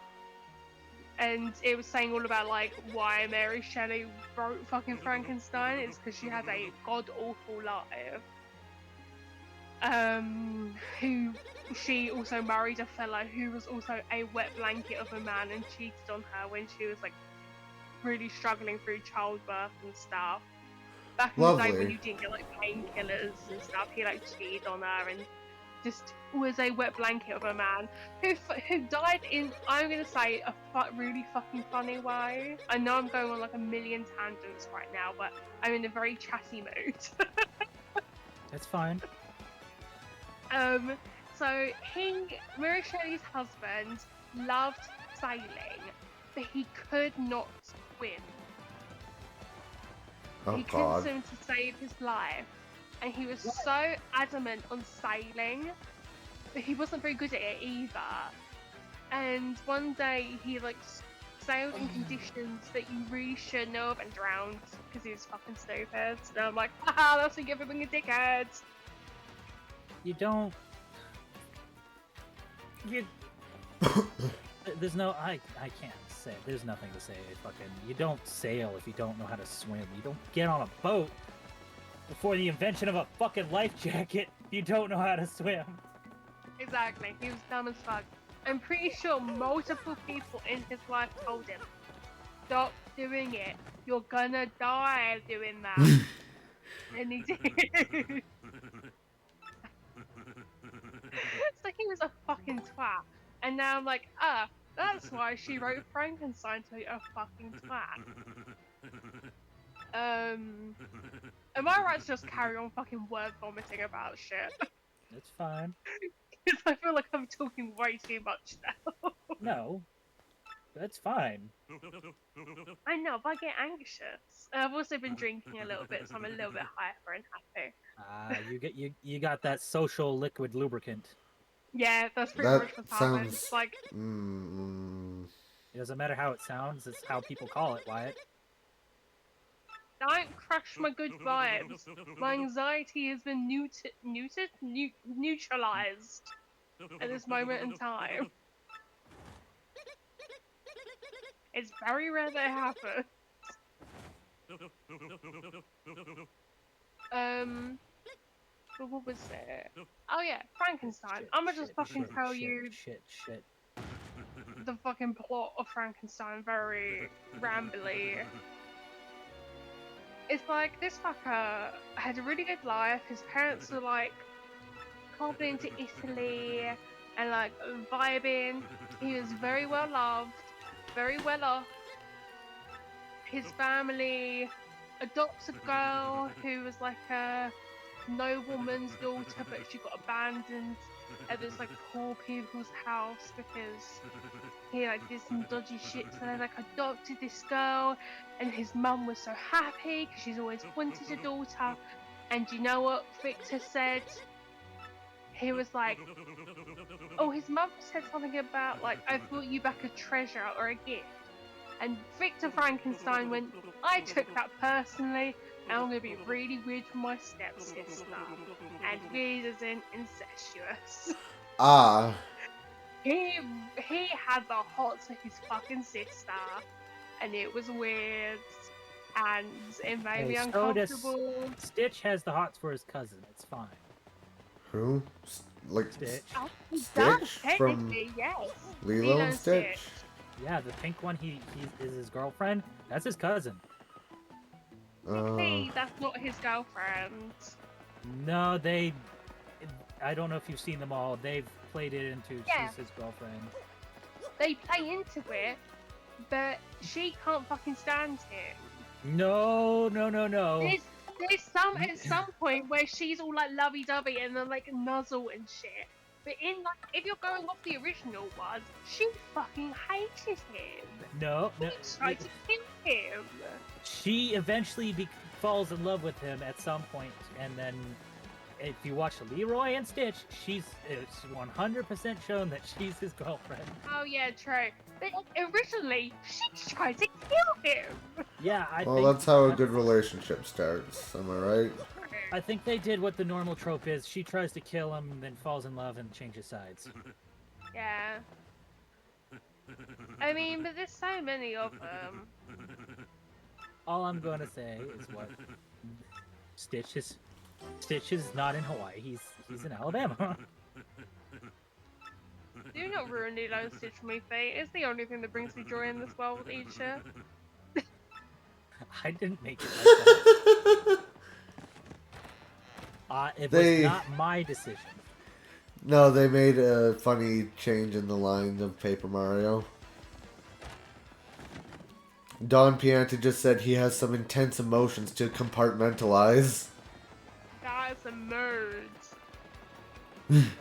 And it was saying all about like why Mary Shelley wrote fucking Frankenstein. It's because she had a god awful life. Who she also married a fellow who was also a wet blanket of a man and cheated on her when she was like really struggling through childbirth and stuff. Back in the day when you didn't get like painkillers and stuff, he like cheated on her and just was a wet blanket of a man who died in, I'm gonna say, a really fucking funny way. I know I'm going on like a million tangents right now, but I'm in a very chatty mood. That's fine. So Mary Shelley's husband loved sailing, but he could not swim. He couldn't swim to save his life, and he was so adamant on sailing, but he wasn't very good at it either. And one day he like sailed in conditions that you really shouldn't have and drowned because he was fucking stupid. And I'm like, haha, that's like everything a dickhead. You don't. There's no. I can't say. There's nothing to say. Fucking. You don't sail if you don't know how to swim. You don't get on a boat before the invention of a fucking life jacket. You don't know how to swim. Exactly. He was dumb as fuck. I'm pretty sure multiple people in his life told him, stop doing it. You're gonna die doing that. And he did. It's like he was a fucking twat. And now I'm like, that's why she wrote Frankenstein to be a fucking twat. Am I right to just carry on fucking word vomiting about shit? It's fine. Because I feel like I'm talking way too much now. No. That's fine. I know, but I get anxious. I've also been drinking a little bit, so I'm a little bit hyper and happy. You got that social liquid lubricant. Yeah, that's pretty much what's happened. Sounds... Like, It doesn't matter how it sounds; it's how people call it, Wyatt. don't crush my good vibes. My anxiety has been neutralized at this moment in time. It's very rare that it happens. But what was it? Oh yeah, Frankenstein. I'm gonna just fucking tell you the fucking plot of Frankenstein very rambly. It's like this fucker had a really good life. His parents were like traveling to Italy and like vibing. He was very well loved, very well off. His family adopts a girl who was like a nobleman's daughter, but she got abandoned at this like poor people's house because he like did some dodgy shit. So they like adopted this girl, and his mum was so happy because she's always wanted a daughter. And you know what Victor said? He was like, oh, his mum said something about like, I brought you back a treasure or a gift. And Victor Frankenstein went, I took that personally, and I'm going to be really weird for my stepsister. And weird as in incestuous. Ah. He had the hots for his fucking sister, and it was weird, and it made me uncomfortable. Stitch has the hots for his cousin. It's fine. Who? Like Stitch. Oh, he Stitch does, from technically, yes. Lilo and Stitch? Yeah, the pink one. He is his girlfriend. That's his cousin. Technically, that's not his girlfriend. No, I don't know if you've seen them all. They've played it into she's his girlfriend. They play into it, but she can't fucking stand him. No. There's some at some point where she's all like lovey-dovey and then like nuzzle and shit. But in like, if you're going off the original ones, she fucking hated him. No. She tried to kill him. She eventually falls in love with him at some point, and then if you watch Leroy and Stitch, it's 100% shown that she's his girlfriend. Oh yeah, true. But originally, she tried to kill him. Yeah, that's how a good relationship starts. Am I right? I think they did what the normal trope is. She tries to kill him, then falls in love and changes sides. Yeah. I mean, but there's so many of them. All I'm gonna say is what Stitch is not in Hawaii. He's in Alabama. Do not ruin Lilo and Stitch for me, Faye. It's the only thing that brings me joy in this world each year. I didn't make it like that. It was not my decision. No, they made a funny change in the line of Paper Mario. Don Pianta just said he has some intense emotions to compartmentalize. That's a mood.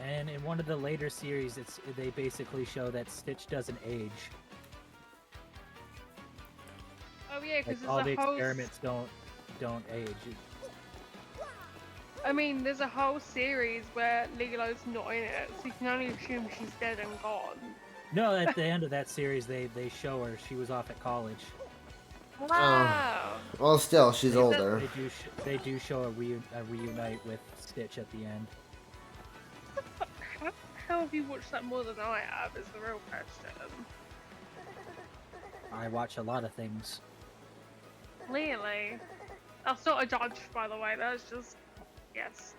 And in one of the later series, they basically show that Stitch doesn't age. Oh yeah, because all the experiments don't age. I mean, there's a whole series where Lilo's not in it, so you can only assume she's dead and gone. No, at the end of that series, they show her. She was off at college. Wow. Well, still, she's older. They do show a reunite with Stitch at the end. How have you watched that more than I have? Is the real question. I watch a lot of things. Clearly. That's not a judge, by the way. That's just yes.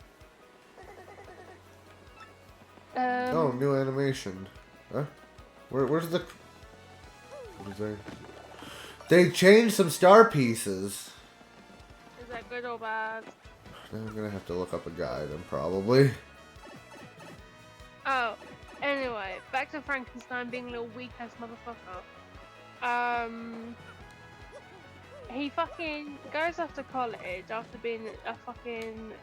Oh, new animation. Huh? Where's the? What is that? They changed some star pieces. Is that good or bad? I'm gonna have to look up a guide, probably. Oh, anyway, back to Frankenstein being a little weak-ass motherfucker. He fucking goes off to college after being a fucking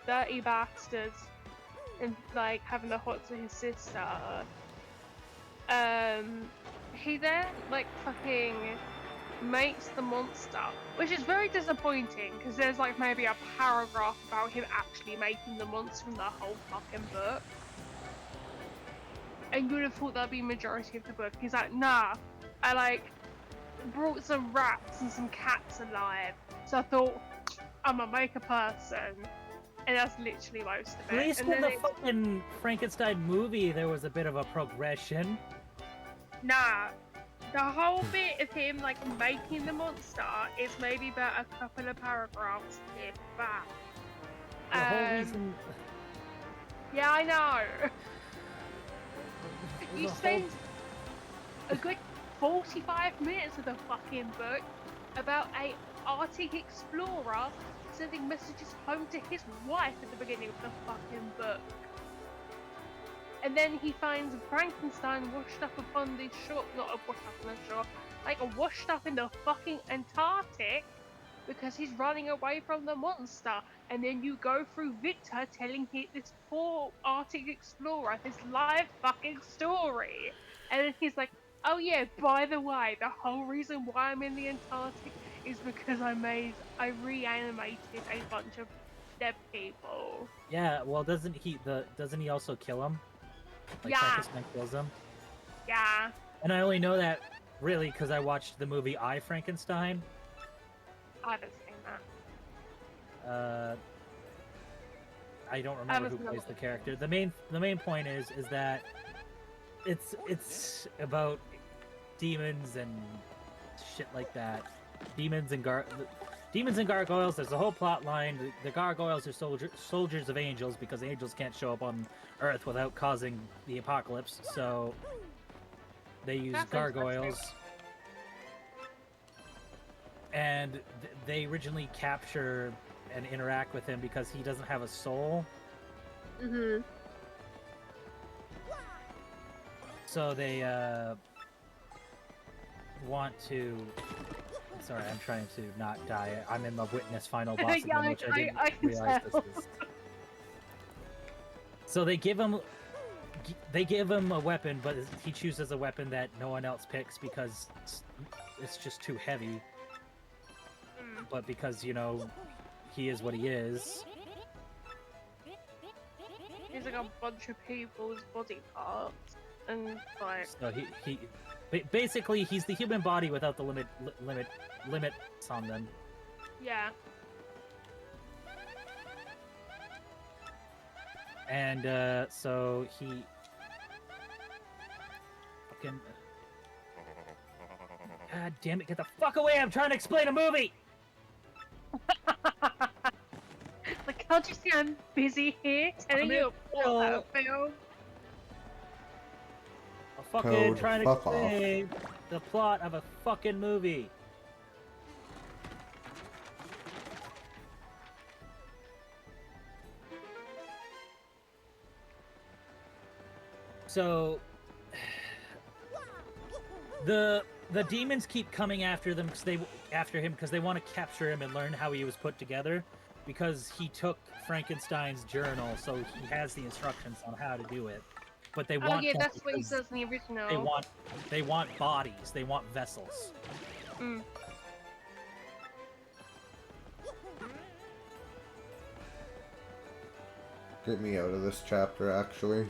dirty bastard and like having the hots with his sister. He then like fucking makes the monster, which is very disappointing because there's like maybe a paragraph about him actually making the monster in the whole fucking book. And you would have thought that'd be majority of the book. He's like, nah, I like brought some rats and some cats alive. So I thought, I'm gonna make a person. And that's literally most of it. At least in the fucking Frankenstein movie, there was a bit of a progression. Nah. The whole bit of him like making the monster is maybe about a couple of paragraphs, if that. The whole reason... Yeah, I know. You spend a good 45 minutes of the fucking book about a Arctic explorer sending messages home to his wife at the beginning of the fucking book. And then he finds Frankenstein washed up upon the shore, not a washed up on the shore, like a washed up in the fucking Antarctic because he's running away from the monster. And then you go through Victor telling this poor Arctic explorer his life fucking story. And then he's like, oh yeah, by the way, the whole reason why I'm in the Antarctic is because I reanimated a bunch of dead people. Yeah, well, doesn't he also kill him? Like Yeah. Frankenstein kills him. Yeah. And I only know that really because I watched the movie I, Frankenstein. I haven't seen that. I don't remember who plays the character. The main point is that it's about demons and shit like that. Demons and gargoyles. There's a whole plot line. The gargoyles are soldiers of angels because angels can't show up on Earth without causing the apocalypse. So they use gargoyles. And they originally capture and interact with him because he doesn't have a soul. Mm-hmm. So they want to... Sorry, I'm trying to not die. I'm in the Witness final boss Yeah, again, which I didn't I can realize tell. this is. So they give him a weapon, but he chooses a weapon that no one else picks because it's just too heavy. But because, you know, he is what he is. He's like a bunch of people's body parts, and like. So he basically he's the human body without the limits on them. Yeah. And so he fucking. God damn it! Get the fuck away! I'm trying to explain a movie. Like, can't you see I'm busy here telling you about a film? I'm fucking Code, trying to fuck explain the plot of a fucking movie. So the demons keep coming after him because they want to capture him and learn how he was put together, because he took Frankenstein's journal, so he has the instructions on how to do it. But they want that's what he says in the original. They want bodies. They want vessels. Mm. Get me out of this chapter, actually.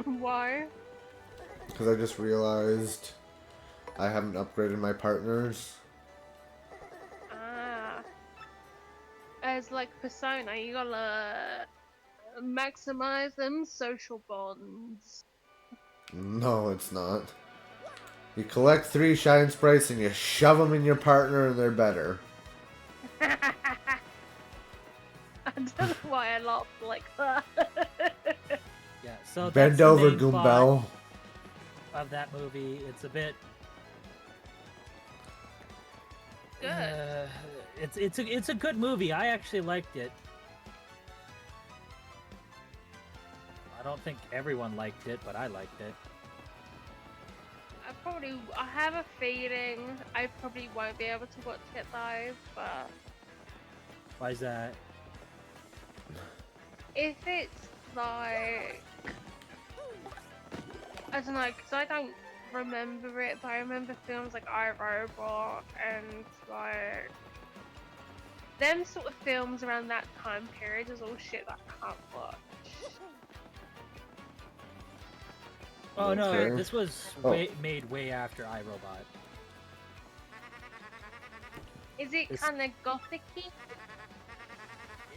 Why? Because I just realized I haven't upgraded my partners. As like Persona, you gotta maximize them social bonds. No, it's not. You collect 3 shine sprites and you shove them in your partner and they're better. I don't know why I laughed like that. Yeah, so Bend that's the over, main Goombell. plot of that movie. It's a bit Good. It's a good movie. I actually liked it. I don't think everyone liked it, but I liked it. I have a feeling I probably won't be able to watch it though, but Why is that? if it's like, I don't know, because I don't remember it, but I remember films like I, Robot and like them sort of films around that time period is all shit that I can't watch. Oh no, Okay. this was made way after iRobot. Is it kind of gothic-y?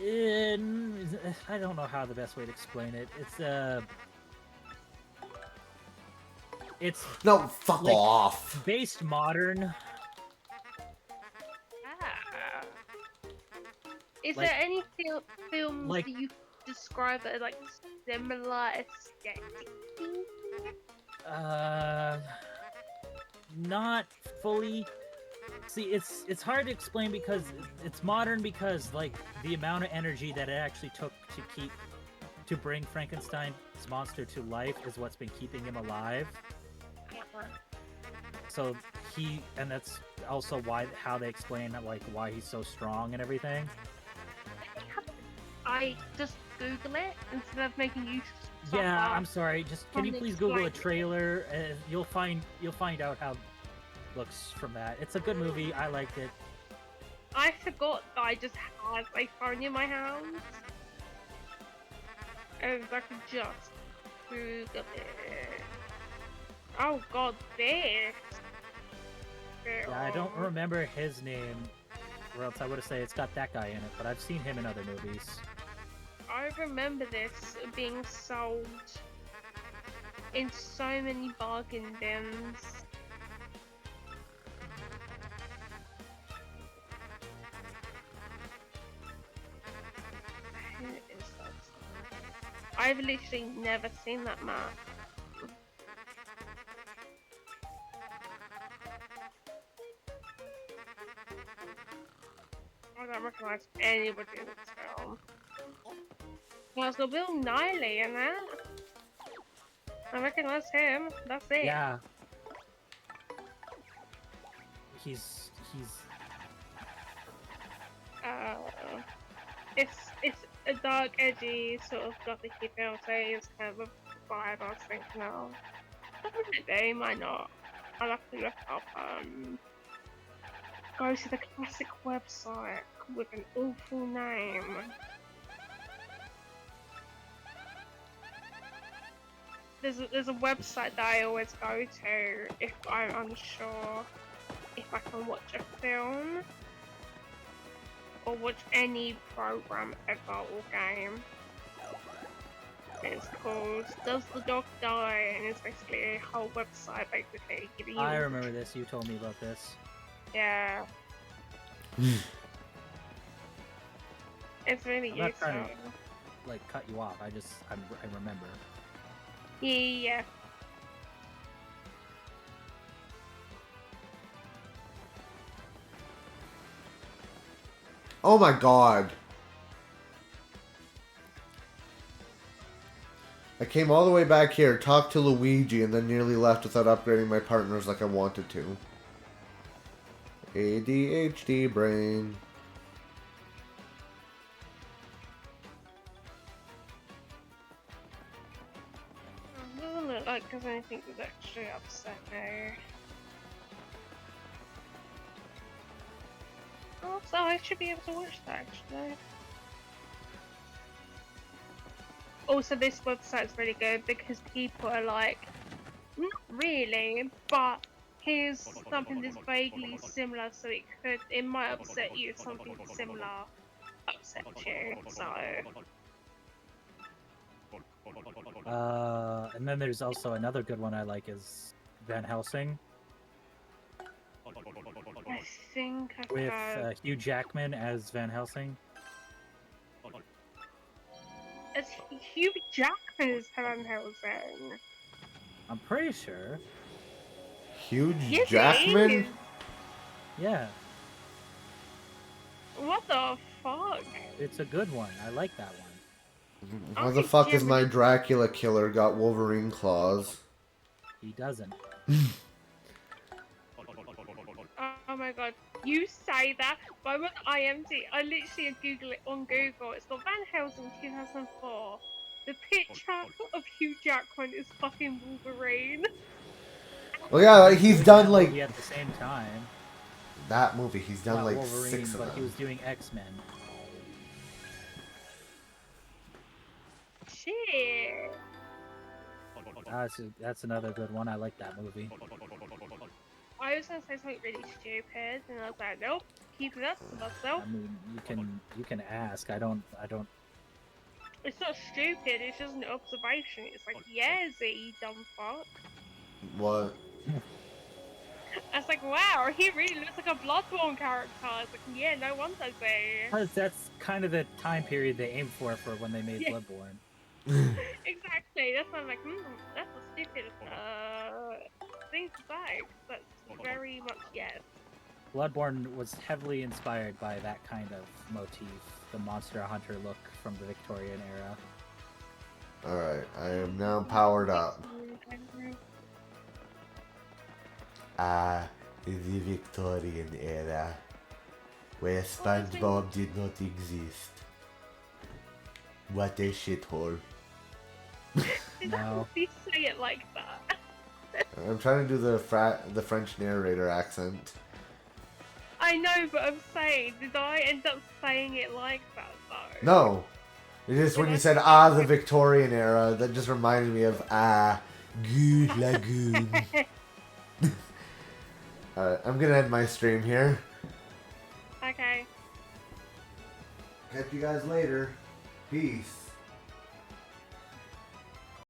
I don't know how the best way to explain it. It's No, fuck like, off. based modern. Ah. Is Like- there any films like- that you describe that are like similar aesthetic? Not fully. See, it's hard to explain because it's modern, because like the amount of energy that it actually took to bring Frankenstein's monster to life is what's been keeping him alive. so and that's also how they explain like why he's so strong and everything. I just Google it instead of making you Yeah, suffer. I'm sorry. Just can you please Google a trailer? And you'll find out how it looks from that. It's a good movie. I liked it. I forgot that I just had a phone in my hands, and I could just Google it. Oh god, this. Yeah, I don't remember his name, or else I would have said it's got that guy in it. But I've seen him in other movies. I remember this being sold in so many bargain bins. Where is that? I've literally never seen that map. I don't recognise anybody in this film. Well, it's got Bill Nighy in it. I recognise him. That's it. Yeah. He's It's a dark, edgy sort of gothic-y film, so it's kind of a vibe I was thinking of. They might not. I'll have to look up. Go to the classic website with an awful name. There's a website that I always go to if I'm unsure if I can watch a film or watch any program ever or game. It's called Does the Dog Die? And it's basically a whole website basically giving you. I remember this. You told me about this. Yeah. It's really I'm not useful. trying to like cut you off. I remember. Yeah. Oh my god. I came all the way back here, talked to Luigi, and then nearly left without upgrading my partners like I wanted to. ADHD brain. It doesn't look like there's anything that's actually upset me. Oh, so I should be able to watch that actually. Also, this website's really good because people are like, not really, but here's something that's vaguely similar, so it might upset you if something similar upsets you. So. And then there's also another good one I like is Van Helsing. I think I've with heard... Hugh Jackman as Van Helsing. It's Hugh Jackman as Van Helsing. I'm pretty sure. Huge Yes, Jackman? Yeah. What the fuck? It's a good one. I like that one. How the fuck is my Dracula killer got Wolverine claws? He doesn't. Oh my god, you say that, but I'm on IMDb. I literally Google it on Google. It's got Van Helsing 2004. The picture of Hugh Jackman is fucking Wolverine. Well, yeah, he's done like at the same time. That movie, he's done like Wolverine, 6 of but them. he was doing X-Men. Shit. That's another good one. I like that movie. I was gonna say something really stupid, and I was like, nope, keep it up to myself. I mean, you can ask. I don't. It's not stupid. It's just an observation. It's like, yeah, Z, you dumb fuck. What? I was like, wow, he really looks like a Bloodborne character. I was like, yeah, no wonder, Z. That's kind of the time period they aimed for when they made Bloodborne. Exactly. That's why I'm like, that's a stupid thing to say. That's very much yes. Bloodborne was heavily inspired by that kind of motif, the monster hunter look from the Victorian era. Alright, I am now powered up. the Victorian era, where SpongeBob did not exist. What a shithole. Did No. you say it like that? I'm trying to do the French narrator accent. I know, but I'm saying, did I end up saying it like that though? No. It is when you said, the Victorian era, that just reminded me of, Goo Lagoon. Alright, I'm gonna end my stream here. Okay. Catch you guys later. Peace.